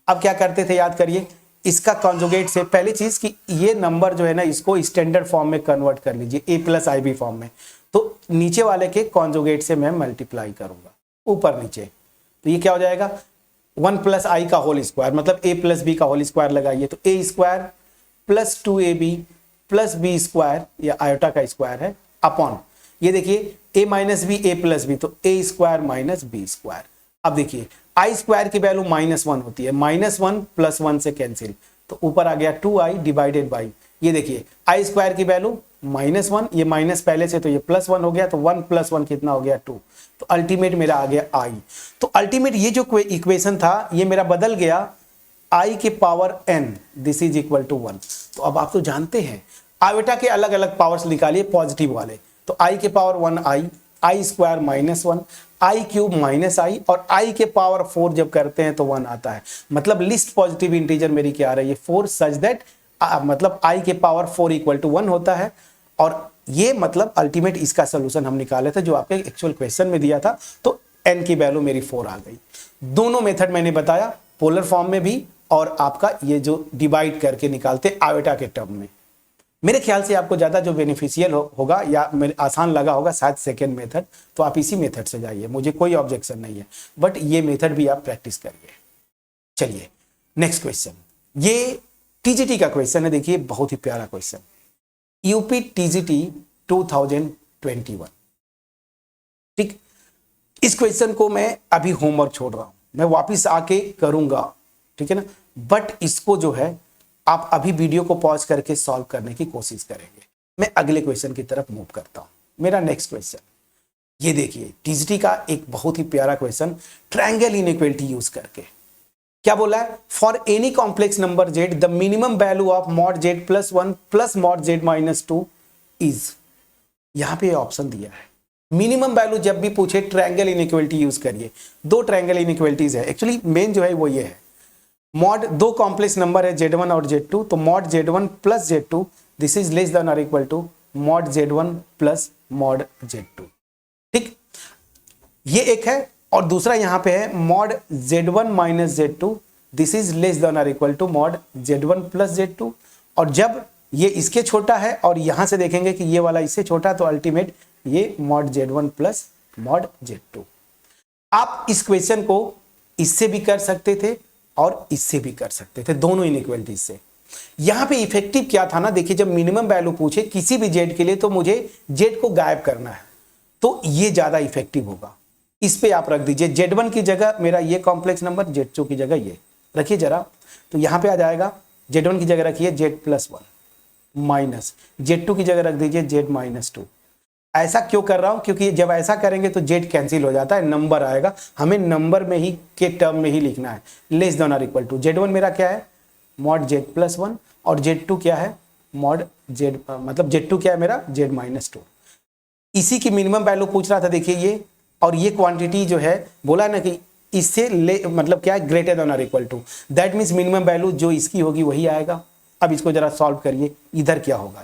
अब क्या करते थे याद करिए, इसका कॉन्जुगेट से पहली चीज कि ये नंबर जो है ना इसको स्टैंडर्ड फॉर्म में कन्वर्ट कर लीजिए, a plus I B form में। तो नीचे वाले के कॉन्जुगेट से मैं मल्टीप्लाई करूंगा ऊपर नीचे, तो ये क्या हो जाएगा 1 प्लस आई का होल स्क्वायर, मतलब a प्लस बी का होल स्क्वायर लगाइए तो a square plus 2ab plus B square, या आयोटा का स्क्वायर है, अपॉन ये देखिए a minus B a plus B, तो a square minus B square. अब देखिए आई स्क्वायर की वैल्यू -1 होती है, -1 प्लस 1 से कैंसिल, तो ऊपर आ गया 2i डिवाइडेड बाई, ये देखिए आई स्क्वायर की वैल्यू -1, ये माइनस पहले से तो ये +1 हो गया, तो 1 + 1 कितना हो गया 2, तो अल्टीमेट मेरा आ गया i। तो अल्टीमेट ये जो इक्वेशन था ये मेरा बदल गया i के power n this is equal to 1। तो अब आप तो जानते हैं आयोटा के अलग अलग पावर्स निकालिए पॉजिटिव वाले, तो i के power 1 i square -1, i cube -i, और i के पावर 4 जब करते हैं तो 1 आता है। मतलब लिस्ट पॉजिटिव इंटीजर मेरी क्या आ रही है 4 सच दैट मतलब i के पावर 4 इक्वल टू 1 होता है। और ये मतलब अल्टीमेट इसका सोल्यूशन हम निकाले थे जो आपके एक्चुअल क्वेश्चन में दिया था, तो n की वैल्यू मेरी 4 आ गई। दोनों मेथड मैंने बताया, पोलर फॉर्म में भी और आपका ये जो डिवाइड करके निकालते आयोटा के टर्म में। मेरे ख्याल से आपको ज़्यादा जो बेनिफिशियल होगा या मेरे आसान लगा होगा शायद सेकेंड मेथड, तो आप इसी मेथड से जाइए, मुझे कोई ऑब्जेक्शन नहीं है, बट ये मेथड भी आप प्रैक्टिस करिए। चलिए नेक्स्ट क्वेश्चन, ये टीजीटी का क्वेश्चन है, देखिए बहुत ही प्यारा क्वेश्चन, यूपी टीजीटी 2021। ठीक, इस क्वेश्चन को मैं अभी होमवर्क छोड़ रहा हूं, मैं वापिस आके करूंगा, ठीक है ना, बट इसको जो है आप अभी वीडियो को पॉज करके सॉल्व करने की कोशिश करेंगे। मैं अगले क्वेश्चन की तरफ मूव करता हूं। मेरा नेक्स्ट क्वेश्चन ये देखिए, टीजीटी का एक बहुत ही प्यारा क्वेश्चन, ट्रायंगल इनइक्वालिटी यूज करके क्या बोला है, for any complex number Z the minimum value of mod Z plus 1 plus mod Z minus 2 is, यहां पे ऑप्शन दिया है। मिनिमम वैल्यू जब भी पूछे ट्रायंगल इनइक्वालिटी यूज करिए। दो ट्रायंगल इनइक्वालिटीज है, एक्चुअली मेन जो है वो ये है, मॉड दो कॉम्प्लेक्स नंबर है z1 और z2, तो mod z1 plus z2 this is less than और equal to mod z1 plus mod z2। ठीक, ये एक है, और दूसरा यहां पे है mod z1 minus z2 this is less than और equal to mod z1 plus z2। और जब ये इसके छोटा है और यहां से देखेंगे कि ये वाला इससे छोटा, तो अल्टीमेट ये mod z1 plus mod z2। आप इस क्वेश्चन को इससे भी कर सकते थे और इससे भी कर सकते थे, दोनों इनइक्वालिटीज से। यहां पे इफेक्टिव क्या था ना, देखिए जब मिनिमम वैल्यू पूछे किसी भी जेड के लिए तो मुझे जेड को गायब करना है, तो ये ज्यादा इफेक्टिव होगा। इस पे आप रख दीजिए z1 की जगह मेरा ये कॉम्प्लेक्स नंबर, z2 की जगह ये रखिए जरा, तो यहां पे आ जाएगा z1 की जगह रखिए z प्लस 1 माइनस z2 की जगह रख दीजिए z माइनस 2। ऐसा क्यों कर रहा हूं, क्योंकि जब ऐसा करेंगे तो जेड कैंसिल हो जाता है, नंबर आएगा, हमें नंबर में ही के टर्म में ही लिखना है, लेस देन और इक्वल टू z1 मेरा क्या है मॉड z प्लस 1 और z2 क्या है मॉड z, मतलब z2 क्या है मेरा z माइनस 2। इसी की मिनिमम वैल्यू पूछ रहा था, देखिए ये, और ये क्वांटिटी जो है बोला ना कि इससे मतलब क्या है ग्रेटर देन और equal to, that means minimum value जो इसकी होगी वही आएगा। अब इसको जरा सॉल्व करिए, इधर क्या होगा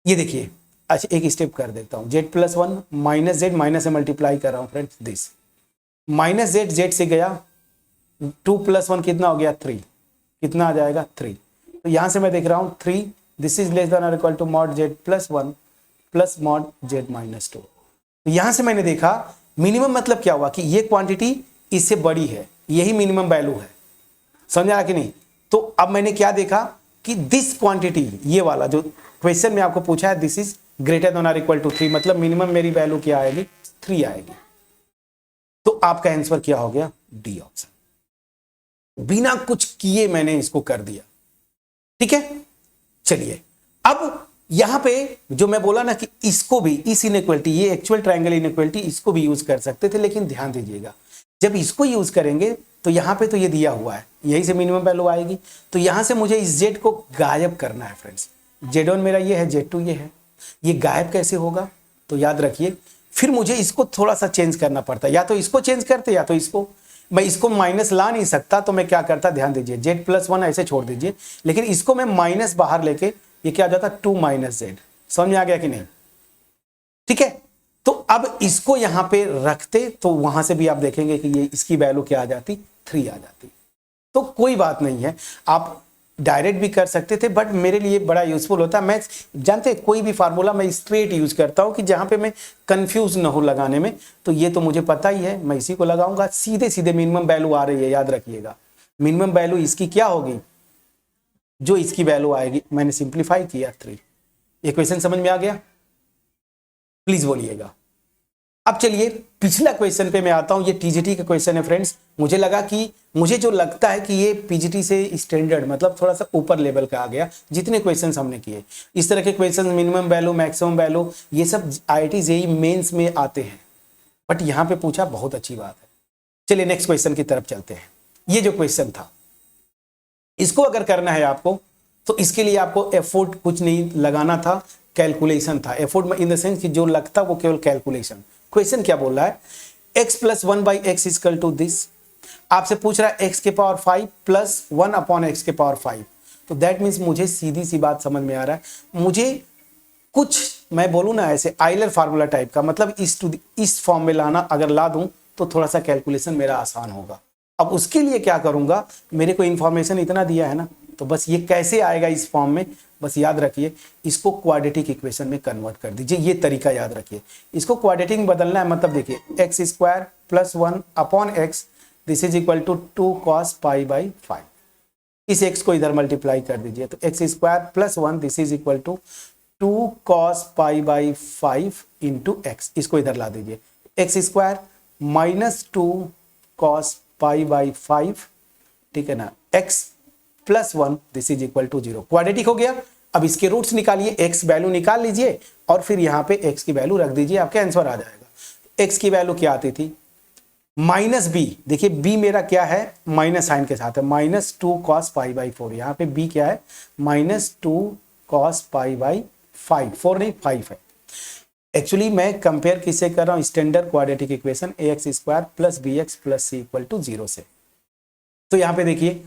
ये देखिए, अच्छा एक स्टेप कर देता हूं, z plus 1 minus Z, minus से मल्टीप्लाई कर रहा हूं friends, this minus Z, Z से गया, 2 प्लस 1 कितना हो गया 3, कितना आ जाएगा 3, तो यहां से मैं देख रहा हूं 3 दिस इज लेस देन और equal to mod z plus 1 plus mod z minus 2। तो यहां से मैंने देखा मिनिमम मतलब क्या हुआ कि ये क्वांटिटी इससे बड़ी है, यही मिनिमम वैल्यू है, समझा कि नहीं। तो अब मैंने क्या देखा कि दिस क्वांटिटी, ये वाला जो क्वेश्चन में आपको पूछा है, दिस इज ग्रेटर देन और इक्वल टू 3, मतलब मिनिमम मेरी वैल्यू क्या आएगी 3 आएगी। तो आपका आंसर क्या हो गया डी ऑप्शन। बिना कुछ किए मैंने इसको कर दिया। ठीक है, चलिए अब यहां पे जो मैं बोला ना कि इसको भी, इस इनइक्वालिटी, ये एक्चुअल ट्रायंगल इनइक्वालिटी, इसको भी यूज कर सकते थे, लेकिन ध्यान दीजिएगा जब इसको यूज करेंगे तो यहां पे तो ये दिया हुआ है, यही से मिनिमम वैल्यू आएगी, तो यहां से मुझे इस जेड को गायब करना है फ्रेंड्स। Z1 मेरा ये है, Z2 ये है, ये गायब कैसे होगा? तो याद रखिए फिर मुझे इसको थोड़ा सा चेंज करना पड़ता है, या तो इसको चेंज करते या तो इसको, मैं इसको माइनस ला नहीं सकता तो मैं क्या करता, ध्यान दीजिए Z+1 ऐसे छोड़ दीजिए, लेकिन इसको मैं माइनस बाहर लेके ये क्या आ जाता 2 - Z। समझ में आ गया कि नहीं? ठीक है, तो अब इसको यहां पे रखते तो वहां से भी आप देखेंगे कि ये इसकी वैल्यू क्या आ जाती, 3 आ जाती। तो कोई बात नहीं है, आप डायरेक्ट भी कर सकते थे, बट मेरे लिए बड़ा यूजफुल होता। मैं जानते कोई भी फार्मूला मैं स्ट्रेट यूज करता हूं कि जहां पे मैं कंफ्यूज ना हो लगाने में, तो ये तो मुझे पता ही है, मैं इसी को लगाऊंगा, सीधे सीधे मिनिमम वैल्यू आ रही है, याद रखिएगा मिनिमम वैल्यू इसकी क्या होगी, जो इसकी वैल्यू आएगी, मैंने सिंप्लीफाई किया 3। ये क्वेश्चन समझ में आ गया? प्लीज बोलिएगा। अब चलिए पिछला क्वेश्चन पे मैं आता हूं, ये टीजीटी का क्वेश्चन है फ्रेंड्स। मुझे लगा कि मुझे जो लगता है कि ये पीजीटी से स्टैंडर्ड मतलब थोड़ा सा ऊपर लेवल का आ गया, जितने क्वेश्चंस हमने किए इस तरह के question, minimum value, maximum value, ये सब आईआईटी जेईई मेंस में आते हैं, बट यहां पे पूछा, बहुत अच्छी बात है। चलिए नेक्स्ट क्वेश्चन की तरफ चलते हैं। ये जो क्वेश्चन था, इसको अगर करना है आपको, तो इसके लिए आपको एफर्ट कुछ नहीं लगाना था, कैलकुलेशन था। एफर्ट इन द सेंस कि जो लगता वो केवल कैलकुलेशन। क्वेश्चन क्या बोल रहा है, x+1/x इक्वल टू दिस। आपसे पूछ रहा है x के पावर 5 प्लस 1/x के पावर 5। तो दैट मीन्स मुझे सीधी सी बात समझ में आ रहा है, मुझे कुछ मैं बोलूं ना ऐसे आइलर फार्मूला टाइप का, मतलब इस फॉर्म में लाना, अगर ला दूं तो थोड़ा सा कैलकुलेशन मेरा आसान होगा। अब उसके लिए क्या करूंगा, मेरे को इंफॉर्मेशन इतना दिया है ना, तो बस ये कैसे आएगा इस फॉर्म में, बस याद रखिए इसको क्वाड्रेटिक इक्वेशन में कन्वर्ट कर दीजिए। ये तरीका याद रखिए, इसको क्वाड्रेटिक में बदलना है, मतलब देखिए x² + 1/x this is equal to 2 cos π/5। इस x को इधर मल्टीप्लाई कर दीजिए, तो x² + 1 this is equal to 2 cos π/5 into x, इसको इधर ला दीजिए, x² - 2 cos π/5, ठीक है ना, x + 1 this is equal to 0। Quadratic हो गया। अब इसके रूट्स निकालिए, x वैल्यू निकाल लीजिए और फिर यहाँ पे x की वैल्यू रख दीजिए, आपका आंसर आ जाएगा। x की वैल्यू क्या आती थी, -b, देखिए b मेरा क्या है, माइनस साइन के साथ है, -2 cos π/4। यहाँ पे b क्या है, -2 cos π/5, 4 नहीं 5 है। एक्चुअली मैं कंपेयर किससे कर रहा हूँ, standard quadratic equation ax² + bx + c = 0 से। तो यहाँ पे देखिए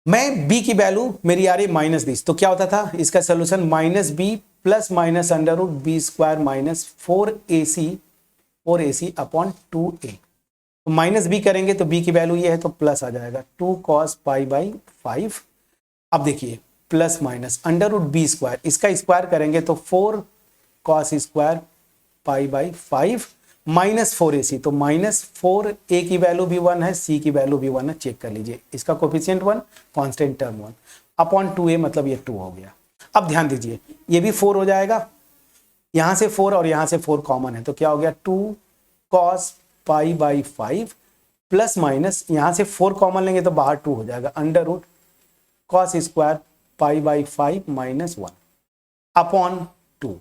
मैं b की वैल्यू मेरी आ रही -20, तो क्या होता था इसका सोल्यूशन, -b + -√b² - 4ac/2a। तो -b करेंगे तो b की वैल्यू ये है, तो प्लस आ जाएगा 2 cos π/5। अब देखिए प्लस माइनस √b², इसका स्क्वायर करेंगे तो 4 cos² π/5 -4ac, तो -4a की वैल्यू भी 1 है, c की वैल्यू भी 1 है, चेक कर लीजिए, इसका कोफिशिएंट 1, कांस्टेंट टर्म 1/2a, मतलब ये 2 हो गया। अब ध्यान दीजिए ये भी 4 हो जाएगा, यहां से 4 और यहां से 4 कॉमन है, तो क्या हो गया 2 cos π/5 प्लस माइनस, यहां से 4 कॉमन लेंगे तो बाहर 2 हो जाएगा, √cos² π/5 -1/2।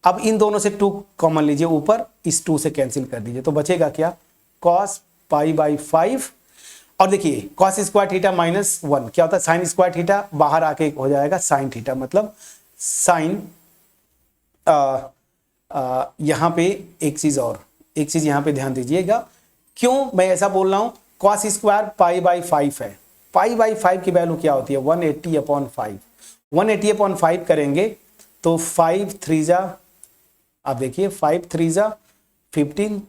अब इन दोनों से 2 कॉमन लीजिए ऊपर, इस 2 से कैंसिल कर दीजिए, तो बचेगा क्या, cos π/5, और देखिए cos² थीटा -1 क्या होता है, sin² थीटा बाहर आके हो जाएगा sin थीटा, मतलब sin। यहां पे एक चीज यहां पे ध्यान दीजिएगा, क्यों मैं ऐसा बोल रहा हूं, cos² π/5 है, π/5 की वैल्यू क्या होती है, 180/5। 180/5 करेंगे तो 5 3 जा, आप देखिए 5 3 जा 15,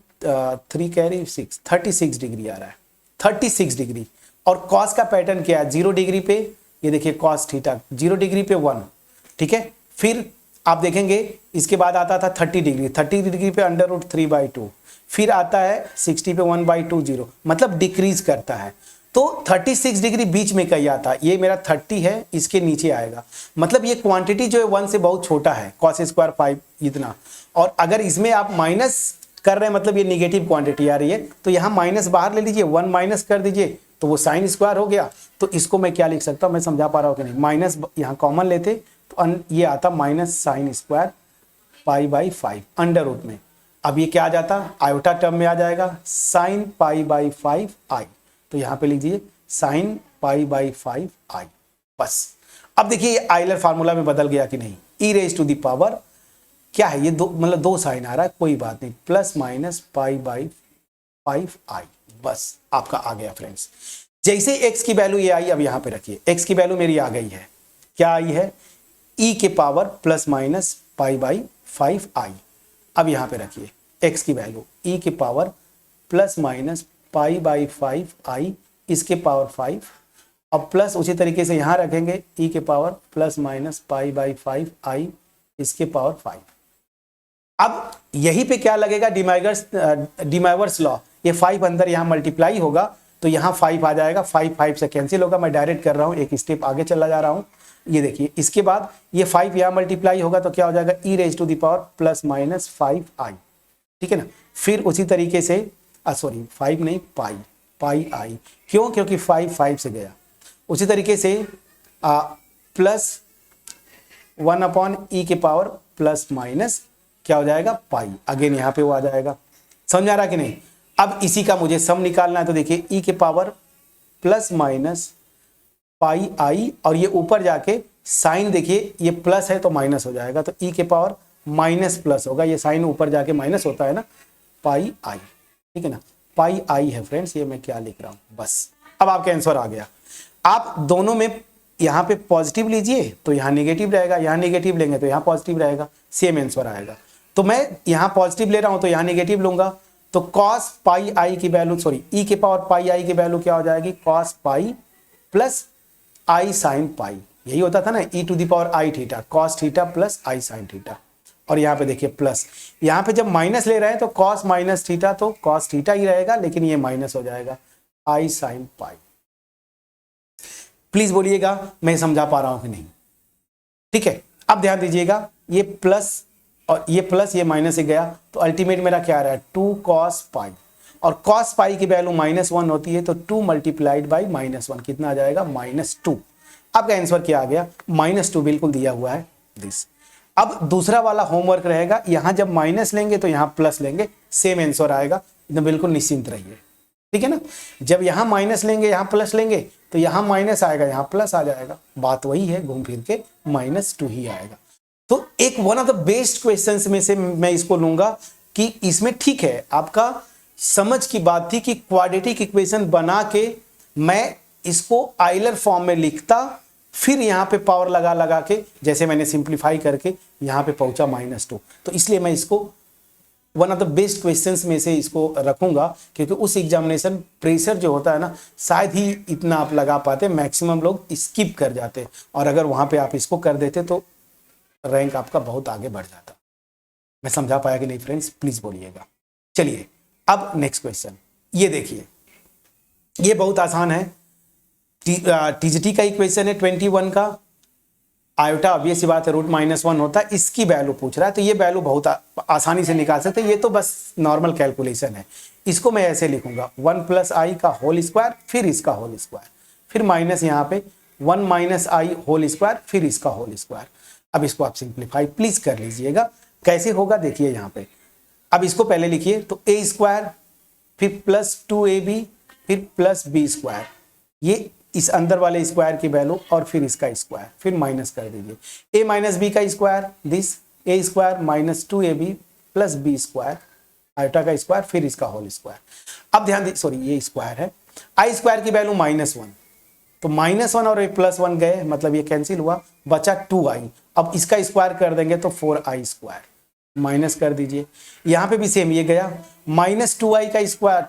3 कैरी 6, 36 डिग्री आ रहा है, 36 डिग्री। और cos का पैटर्न क्या है, 0 डिग्री पे, ये देखिए cos थीटा 0 डिग्री पे 1, ठीक है। फिर आप देखेंगे इसके बाद आता था 30 डिग्री, 30 डिग्री पे √3/2, फिर आता है 60 पे 1/2, 0, मतलब डिक्रीज करता है। तो 36 डिग्री बीच में कहीं आता है, ये मेरा 30 है, इसके नीचे आएगा, मतलब ये क्वांटिटी जो है 1 से बहुत छोटा है, cos² 5 इतना। और अगर इसमें आप माइनस कर रहे हैं, मतलब ये निगेटिव क्वांटिटी आ रही है, तो यहाँ माइनस बाहर ले लीजिए, 1 माइनस कर दीजिए, तो वो साइन स्क्वायर हो गया। तो इसको मैं क्या लिख सकता हूँ, मैं समझा पा रहा हूँ कि नहीं, माइनस यहाँ कॉमन लेते तो ये आता minus sine square pi by 5 under root में। अब ये क्या आ जाता, आयोटा टर्म में आ जाएगा साइन पाई बाई 5 आई। तो यहाँ पे लीजिए साइन पाई बाई 5 आई, बस। अब देखिए आइलर फार्मूला में बदल गया कि नहीं, ई रेज टू द पावर क्या है, ये दो मतलब दो साइन आ रहा है, कोई बात नहीं, प्लस माइनस पाई बाई 5 आई, बस आपका आ गया फ्रेंड्स। जैसे x की वैल्यू ये आई, अब यहाँ पे रखिए x की वैल्यू मेरी आ गई है, क्या आई है, e के power plus minus pi by 5 आई। अब यहाँ पे रखिए x की वैल्यू e के power plus minus pi by 5 आई, इसके पावर 5, अब प्लस उसी तरीके से यहाँ रखेंगे e के power plus minus pi by 5 आई, इसके पावर 5। अब यहीं पे क्या लगेगा, डिमाइवर्स लॉ, ये 5 अंदर यहाँ मल्टीप्लाई होगा तो यहाँ 5 आ जाएगा, 5 5 से कैंसिल होगा। मैं डायरेक्ट कर रहा हूँ, एक स्टेप आगे चला जा रहा हूँ। ये देखिए इसके बाद ये 5 यहाँ मल्टीप्लाई होगा तो क्या हो जाएगा, e raise to the power plus minus 5 i, ठीक है ना। फिर उसी तरीके से सॉरी 5 नहीं, पाई आई, क्यों, क्योंकि 5 5 से गया। उसी तरीके से प्लस 1 अपॉन ई के पावर प्लस माइनस क्या हो जाएगा, पाई, अगेन यहाँ पे वो आ जाएगा। समझ आ रहा कि नहीं। अब इसी का मुझे सम निकालना है, तो देखिए ई के पावर प्लस माइनस पाई आई, और ये ऊपर जाके साइन देखिए ये प्लस है तो माइनस हो जाएगा, तो ई के पावर माइनस प्लस होगा, ये साइन ऊपर जाके माइनस होता है ना, पाई आई, ठीक है ना, पाई आई है फ्रेंड्स, ये मैं क्या लिख रहा हूँ, बस। अब आपका आंसर आ गया। आप दोनों में यहाँ पे पॉजिटिव लीजिए तो यहाँ नेगेटिव रहेगा, यहाँ नेगेटिव लेंगे तो यहाँ पॉजिटिव रहेगा, सेम आंसर आएगा। तो मैं यहाँ पॉजिटिव ले रहा हूँ तो यहाँ नेगेटिव लूंगा, तो कॉस पाई आई की वैल्यू सॉरी ई के पावर पाई आई की वैल्यू क्या हो जाएगी, cos pi plus i sine pi, यही होता था ना, e to the power i theta, cos theta plus i sine theta. और यहाँ पे देखिए प्लस, यहाँ पे जब माइनस ले रहे हैं तो कॉस माइनस थीटा, तो कॉस थीटा ही रहेगा, लेकिन ये माइनस हो जाएगा, आई साइन पाई। प्लीज बोलिएगा मैं समझा पा रहा हूं कि नहीं, ठीक है। अब ध्यान दीजिएगा, ये प्लस और ये प्लस ये माइनस से गया, तो अल्टीमेट मेरा क्या आ रहा है, 2 कॉस पाई, और कॉस पाई की वैल्यू -1 होती है, तो 2 मल्टीप्लाइड बाई -1 कितना आ जाएगा, -2। आपका आंसर क्या आ गया, -2 बिल्कुल दिया हुआ है दिस। अब दूसरा वाला होमवर्क रहेगा, यहां जब माइनस लेंगे तो यहां प्लस लेंगे, सेम आंसर आएगा, एकदम बिल्कुल निश्चिंत रहिए, ठीक है ना। जब यहां माइनस लेंगे यहां प्लस लेंगे तो यहां माइनस आएगा, यहां प्लस आ जाएगा, बात वही है, घूम फिर के -2 ही आएगा। तो एक one of the best questions में से मैं इसको लूंगा कि इसमें ठीक है आपका समझ की बात थी कि क्वाड्रेटिक इक्वेशन बना के मैं इसको आइलर फॉर्म में लिखता, फिर यहाँ पे पावर लगा लगा के जैसे मैंने सिंप्लीफाई करके यहाँ पे पहुंचा -2। तो इसलिए मैं इसको one of the best questions में से इसको रखूंगा, क्योंकि उस एग्जामिनेशन प्रेशर जो होता है ना, शायद ही इतना आप लगा पाते, मैक्सिमम लोग स्किप कर जाते, और अगर वहां पे आप इसको कर देते तो रैंक आपका बहुत आगे बढ़ जाता। मैं समझा पाया कि नहीं फ्रेंड्स, प्लीज बोलिएगा। चलिए अब नेक्स्ट क्वेश्चन, ये देखिए, ये बहुत आसान है, टीजीटी का इक्वेशन है 21 का, आयोटा ऑब्वियस सी बात है √-1 होता है, इसकी वैल्यू पूछ रहा है, तो ये वैल्यू बहुत आसानी से निकाल सकते हैं, ये तो बस नॉर्मल कैलकुलेशन है। इसको मैं ऐसे लिखूंगा 1 + i का होल स्क्वायर, फिर इसका होल स्क्वायर, फिर माइनस यहाँ पे 1 - i होल स्क्वायर, फिर इसका होल स्क्वायर। अब इसको आप सिंप्लीफाई प्लीज कर लीजिएगा, कैसे होगा देखिए यहाँ पे। अब इसको पहले लिखिए, तो a², फिर +2ab, फिर +b², ये इस अंदर वाले स्क्वायर की वैल्यू, और फिर इसका स्क्वायर, फिर माइनस कर दीजिए, a - b का square this, a² - 2ab + b², iota का स्क्वायर, फिर इसका होल स्क्वायर। अब ध्यान दीजिए, सॉरी ये स्क्वायर है, i² की वैल्यू -1, तो -1 और +1 गए, मतलब ये कैंसिल हुआ, बचा 2i। अब इसका स्क्वायर कर देंगे तो 4i², माइनस कर दीजिए, यहाँ पे भी सेम ये गया, -2i का स्क्वायर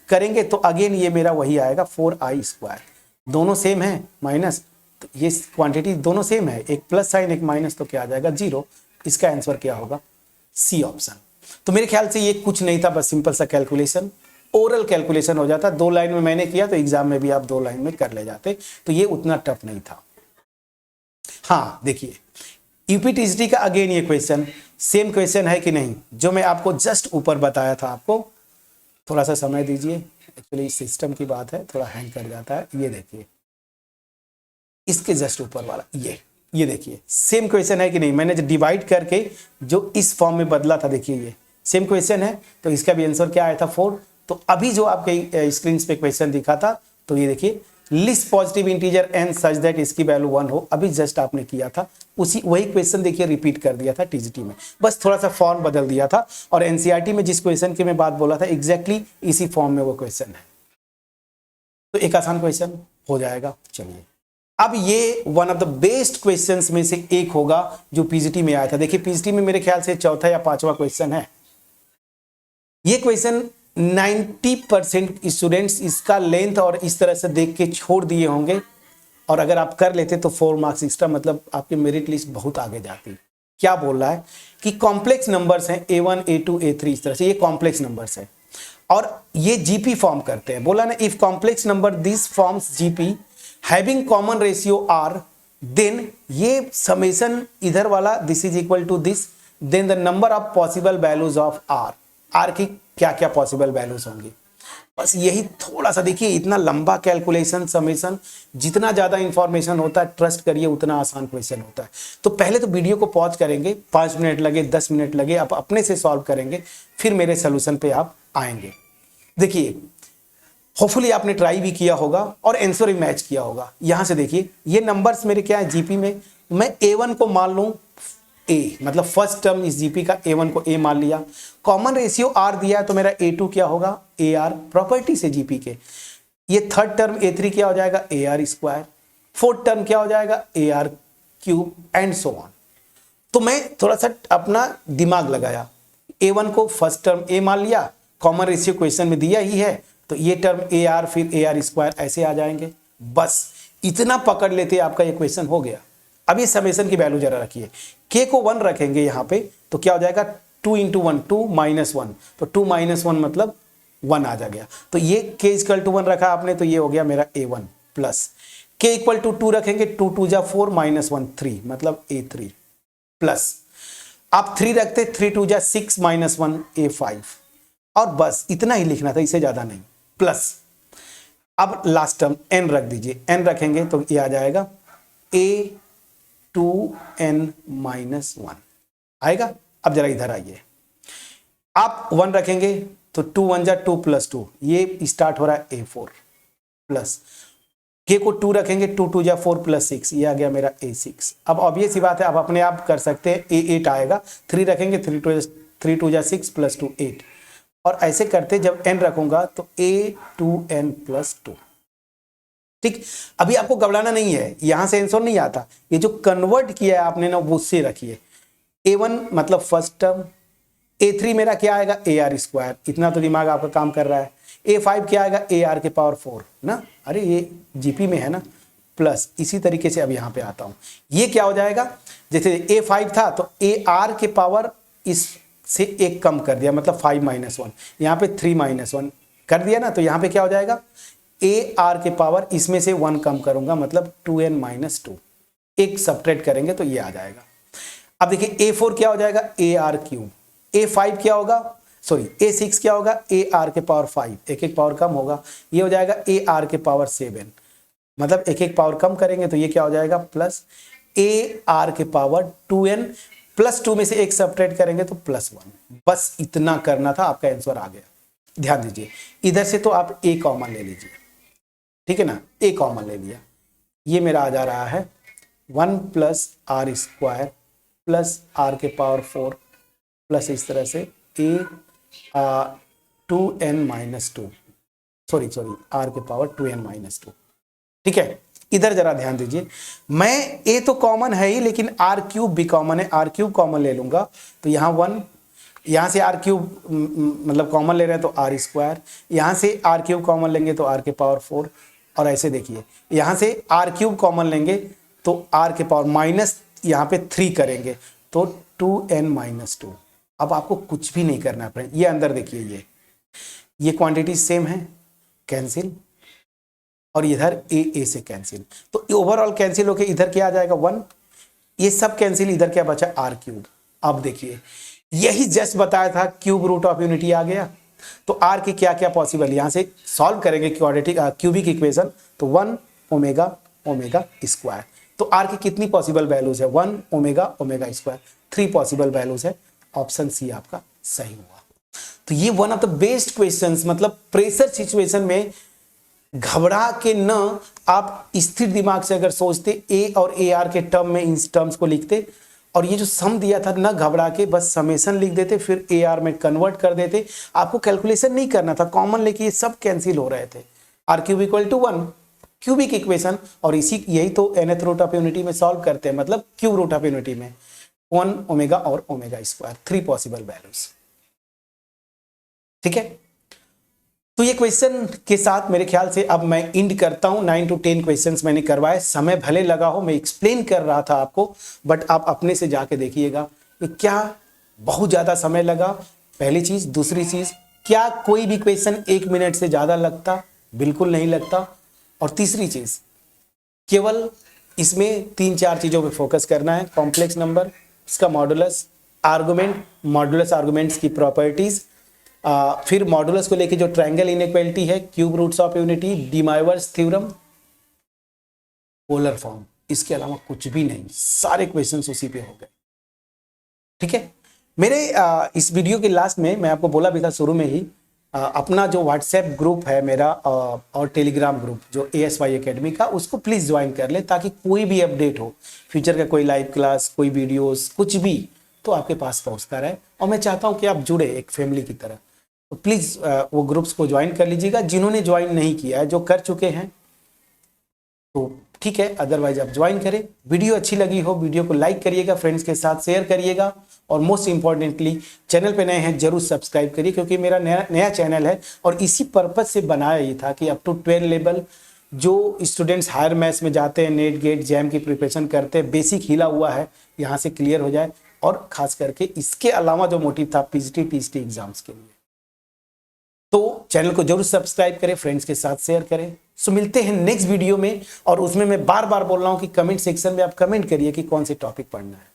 करेंगे तो अगेन ये मेरा वही आएगा 4i², दोनों सेम है माइनस, तो ये क्वांटिटी दोनों सेम है, एक प्लस साइन एक माइनस, तो क्या आ जाएगा 0। इसका आंसर क्या होगा, सी ऑप्शन। तो मेरे ख्याल से ये कुछ नहीं था, बस सिंपल सा कैलकुलेशन, ओरल कैलकुलेशन हो जाता, 2 लाइन में मैंने किया तो एग्जाम में भी आप 2 लाइन में कर ले जाते, तो ये उतना टफ नहीं था। हाँ देखिए यूपीटीजीटी का अगेन ये क्वेश्चन सेम क्वेश्चन है कि नहीं, जो मैं आपको जस्ट ऊपर बताया था, आपको थोड़ा सा समय दीजिए, एक्चुअली सिस्टम की बात है, थोड़ा हैंग कर जाता है। ये देखिए इसके जस्ट ऊपर वाला ये देखिए सेम क्वेश्चन है कि नहीं, मैंने जो डिवाइड करके जो इस फॉर्म में बदला था, देखिए ये सेम क्वेश्चन है, तो इसका भी आंसर क्या आया था 4। तो अभी जो आपके स्क्रीन पे क्वेश्चन दिखा था, तो ये देखिए least positive integer n such that इसकी वैल्यू 1 हो, अभी जस्ट आपने किया था वही क्वेश्चन देखिए रिपीट कर दिया था टीजीटी में, बस थोड़ा सा फॉर्म बदल दिया था। और एनसीईआरटी में जिस क्वेश्चन की मैं बात बोला था एग्जैक्टली इसी फॉर्म में वो क्वेश्चन है, तो एक आसान क्वेश्चन हो जाएगा। चलिए अब ये one of the best questions में से एक होगा जो पीजीटी में आया था। देखिए पीजीटी में मेरे ख्याल से चौथा या पांचवा क्वेश्चन है। ये क्वेश्चन 90% स्टूडेंट्स इसका लेंथ और इस तरह से देख के छोड़ दिए होंगे, और अगर आप कर लेते तो 4 मार्क्स एक्स्ट्रा, मतलब आपकी मेरिट लिस्ट बहुत आगे जाती। क्या बोल रहा है कि कॉम्प्लेक्स नंबर्स हैं A1 A2 A3, इस तरह से ये कॉम्प्लेक्स नंबर्स हैं और ये जीपी फॉर्म करते हैं। बोला ना if complex number this forms GP having common ratio R, then ये समेशन इधर वाला this is equal to this, then the number of possible values of R की क्या क्या पॉसिबल वैल्यूज होंगी। बस यही थोड़ा सा देखिए, इतना लंबा कैलकुलेशन समेशन, जितना ज्यादा इंफॉर्मेशन होता है ट्रस्ट करिए उतना आसान क्वेश्चन होता है। तो पहले तो वीडियो को पॉज करेंगे, 5 मिनट लगे 10 मिनट लगे, आप अपने से सॉल्व करेंगे, फिर मेरे सोल्यूशन पे आप आएंगे। देखिए होपफुली आपने ट्राई भी किया होगा और आंसर भी मैच किया होगा। यहां से देखिए ये नंबर्स मेरे क्या है जीपी में, मैं A1 को मान लूं ए, मतलब फर्स्ट टर्म इस जीपी का A1 को ए मान लिया, कॉमन रेशियो आर दिया है तो मेरा A2 क्या होगा AR, प्रॉपर्टी से जीपी के। ये थर्ड टर्म A3 क्या हो जाएगा AR स्क्वायर, फोर्थ टर्म क्या हो जाएगा AR cube and so on. तो मैं थोड़ा सा अपना दिमाग लगाया, A1 को फर्स्ट टर्म ए मान लिया, कॉमन रेशियो क्वेश्चन में दिया ही है, तो ये टर्म AR फिर AR स्क्वायर ऐसे आ जाएंगे। बस इतना पकड़ लेते आपका ये क्वेश्चन हो गया। अब ये समेशन की वैल्यू जरा रखिए, k को 1 रखेंगे यहाँ पे तो क्या हो जाएगा 2 इंटू 1 2 माइनस 1, तो 2 माइनस 1 मतलब 1 आ जा गया। तो ये k इक्वल टू 1 रखा आपने, तो ये हो गया मेरा A1 plus k equal to 2 रखेंगे, 2 2 जा 4 माइनस 1 3 मतलब A3 प्लस आप 3 रखते 3 2 जा 6 माइनस 1 A5, और बस इतना ही लिखना था, इससे ज्यादा नहीं। प्लस अब लास्ट टर्म n रख दीजिए, n रखेंगे तो ये आ जाएगा A2n माइनस 1 आएगा। अब जरा इधर आइए, आप 1 रखेंगे तो 2 1 जा 2 प्लस 2, ये स्टार्ट हो रहा है A4 प्लस k को 2 रखेंगे 2 2 जा 4 प्लस 6, ये आ गया मेरा A6। अब ऑब्वियस सी बात है, आप अपने आप कर सकते हैं, A8 आएगा, 3 रखेंगे 3 2 जा 6 प्लस 2 8, और ऐसे करते जब n रखूंगा तो A2n प्लस 2। ठीक, अभी आपको घबराना नहीं है, यहां से आंसर नहीं आता, ये जो कन्वर्ट किया है आपने ना वो उससे रखिए। A1 मतलब फर्स्ट टर्म, A3 मेरा क्या आएगा AR स्क्वायर, इतना तो दिमाग आपका काम कर रहा है। A5 क्या आएगा AR के पावर 4 ना, अरे ये जीपी में है ना, प्लस इसी तरीके से अब यहाँ पे आता हूं, ये क्या हो जाएगा, जैसे A5 था तो AR के पावर इस से एक कम कर दिया, मतलब 5 माइनस 1, यहाँ पे 3 माइनस 1 कर दिया ना, तो यहाँ पे क्या हो जाएगा AR के पावर इसमें से 1 कम करूंगा, मतलब 2n माइनस 2, एक सब्ट्रैक्ट करेंगे तो ये आ जाएगा। अब देखिए A4 क्या हो जाएगा AR क्यूब, A5 क्या होगा, सॉरी A6 क्या होगा AR के पावर 5, एक एक पावर कम होगा, ये हो जाएगा AR के पावर 7, मतलब एक एक पावर कम करेंगे तो ये क्या हो जाएगा प्लस AR के पावर 2n प्लस 2 में से एक सब्ट्रैक्ट करेंगे तो प्लस 1। बस इतना करना था, आपका आंसर आ गया। ध्यान दीजिए, इधर से तो आप A कॉमन ले लीजिए, ठीक है ना, A कॉमन ले लिया, ये मेरा आ जा रहा है 1 plus R square plus R के पावर 4 प्लस इस तरह से A2n माइनस 2, सॉरी आर के पावर 2n माइनस 2। ठीक है, इधर जरा ध्यान दीजिए, मैं A तो कॉमन है ही, लेकिन आर क्यूब भी कॉमन है, आर क्यूब कॉमन ले लूंगा तो यहाँ 1, यहाँ से आर क्यूब मतलब कॉमन ले रहे हैं तो आर स्क्वायर, यहाँ से आर क्यूब कॉमन लेंगे तो आर के पावर 4, और ऐसे देखिए यहाँ से आर क्यूब कॉमन लेंगे तो आर के पावर माइनस यहाँ पे 3 करेंगे तो 2n माइनस 2। अब आपको कुछ भी नहीं करना है, ये अंदर देखिए ये क्वांटिटी सेम है, कैंसिल, और इधर A से कैंसिल, तो ओवरऑल कैंसिल होके इधर क्या आ जाएगा 1, ये सब कैंसिल, इधर क्या बचा आर क्यूब। अब देखिए यही जस्ट बताया था, क्यूब रूट ऑफ यूनिटी आ गया, तो आर की क्या क्या पॉसिबल, यहां से सॉल्व करेंगे क्वाड्रेटिक क्यूबिक इक्वेशन, तो 1 ओमेगा ओमेगा स्क्वायर। तो आर की कितनी पॉसिबल वैल्यूज है, 1 omega omega square, 3 possible values है, ऑप्शन सी आपका सही हुआ। तो ये one of the best questions, मतलब प्रेशर सिचुएशन में घबरा के न आप स्थिर दिमाग से अगर सोचते, ए और ए आर के टर्म में इन टर्म्स को लिखते, और ये जो सम दिया था न घबरा के बस समेशन लिख देते, फिर ए आर में कन्वर्ट कर देते, आपको कैलकुलेशन नहीं करना था, कॉमन लेके ये सब कैंसिल हो रहे थे। R cube equal to 1 cubic equation, और इसी यही तो nth रूट ऑफ यूनिटी में सॉल्व करते हैं, मतलब क्यूब रूट ऑफ यूनिटी में 1 ओमेगा और ओमेगा स्क्वायर, 3 पॉसिबल वैल्यूज। ठीक है, तो ये क्वेश्चन के साथ मेरे ख्याल से अब मैं इंड करता हूं। 9 to 10 क्वेश्चंस मैंने करवाए, समय भले लगा हो, मैं एक्सप्लेन कर रहा था आपको, बट आप अपने से जाके देखिएगा कि क्या बहुत ज्यादा समय लगा, पहली चीज। दूसरी चीज, क्या कोई भी क्वेश्चन 1 मिनट से ज्यादा लगता, बिल्कुल नहीं लगता। और तीसरी चीज, केवल इसमें 3-4 चीजों पे फोकस करना है, कॉम्प्लेक्स नंबर, इसका मॉडुलस, आर्गुमेंट, मॉडुलस आर्गुमेंट्स की प्रॉपर्टीज, फिर मॉडुलस को लेके जो ट्रायंगल इनइक्वालिटी है, cube roots of unity, de Moivre's theorem, polar form, इसके अलावा कुछ भी नहीं, सारे क्वेश्चंस उसी पे हो गए। ठीक है, मेरे इस वीडियो के लास्ट में मैं आपको बोला भी था शुरू में ही, अपना जो व्हाट्सएप ग्रुप है मेरा और टेलीग्राम ग्रुप जो ASY एकेडमी का, उसको प्लीज ज्वाइन कर ले, ताकि कोई भी अपडेट हो, फ्यूचर का कोई लाइव क्लास, कोई वीडियोस, कुछ भी, तो आपके पास पहुंचता रहे। और मैं चाहता हूं कि आप जुड़े एक फैमिली की तरह, तो प्लीज वो ग्रुप्स को ज्वाइन कर लीजिएगा। जिन्होंने ज्वाइन नहीं किया है, जो कर चुके हैं तो ठीक है, अदरवाइज आप ज्वाइन करें। वीडियो अच्छी लगी हो, वीडियो को लाइक करिएगा, फ्रेंड्स के साथ शेयर करिएगा, और मोस्ट इंपॉर्टेंटली चैनल पे नए हैं जरूर सब्सक्राइब करिए, क्योंकि मेरा नया चैनल है और इसी पर्पज से बनाया ही था कि अप टू 12 लेवल जो स्टूडेंट्स हायर मैथ्स में जाते हैं, नेट गेट जैम की प्रिपरेशन करते हैं, बेसिक हिला हुआ है, यहाँ से क्लियर हो जाए, और खास करके इसके अलावा जो मोटिव था PGT TST एग्जाम्स के लिए। तो चैनल को जरूर सब्सक्राइब करें, फ्रेंड्स के साथ शेयर करें। सो मिलते हैं नेक्स्ट वीडियो में, और उसमें मैं बार बार बोल रहा हूं कि कमेंट सेक्शन में आप कमेंट करिए कि कौन से टॉपिक पढ़ना है।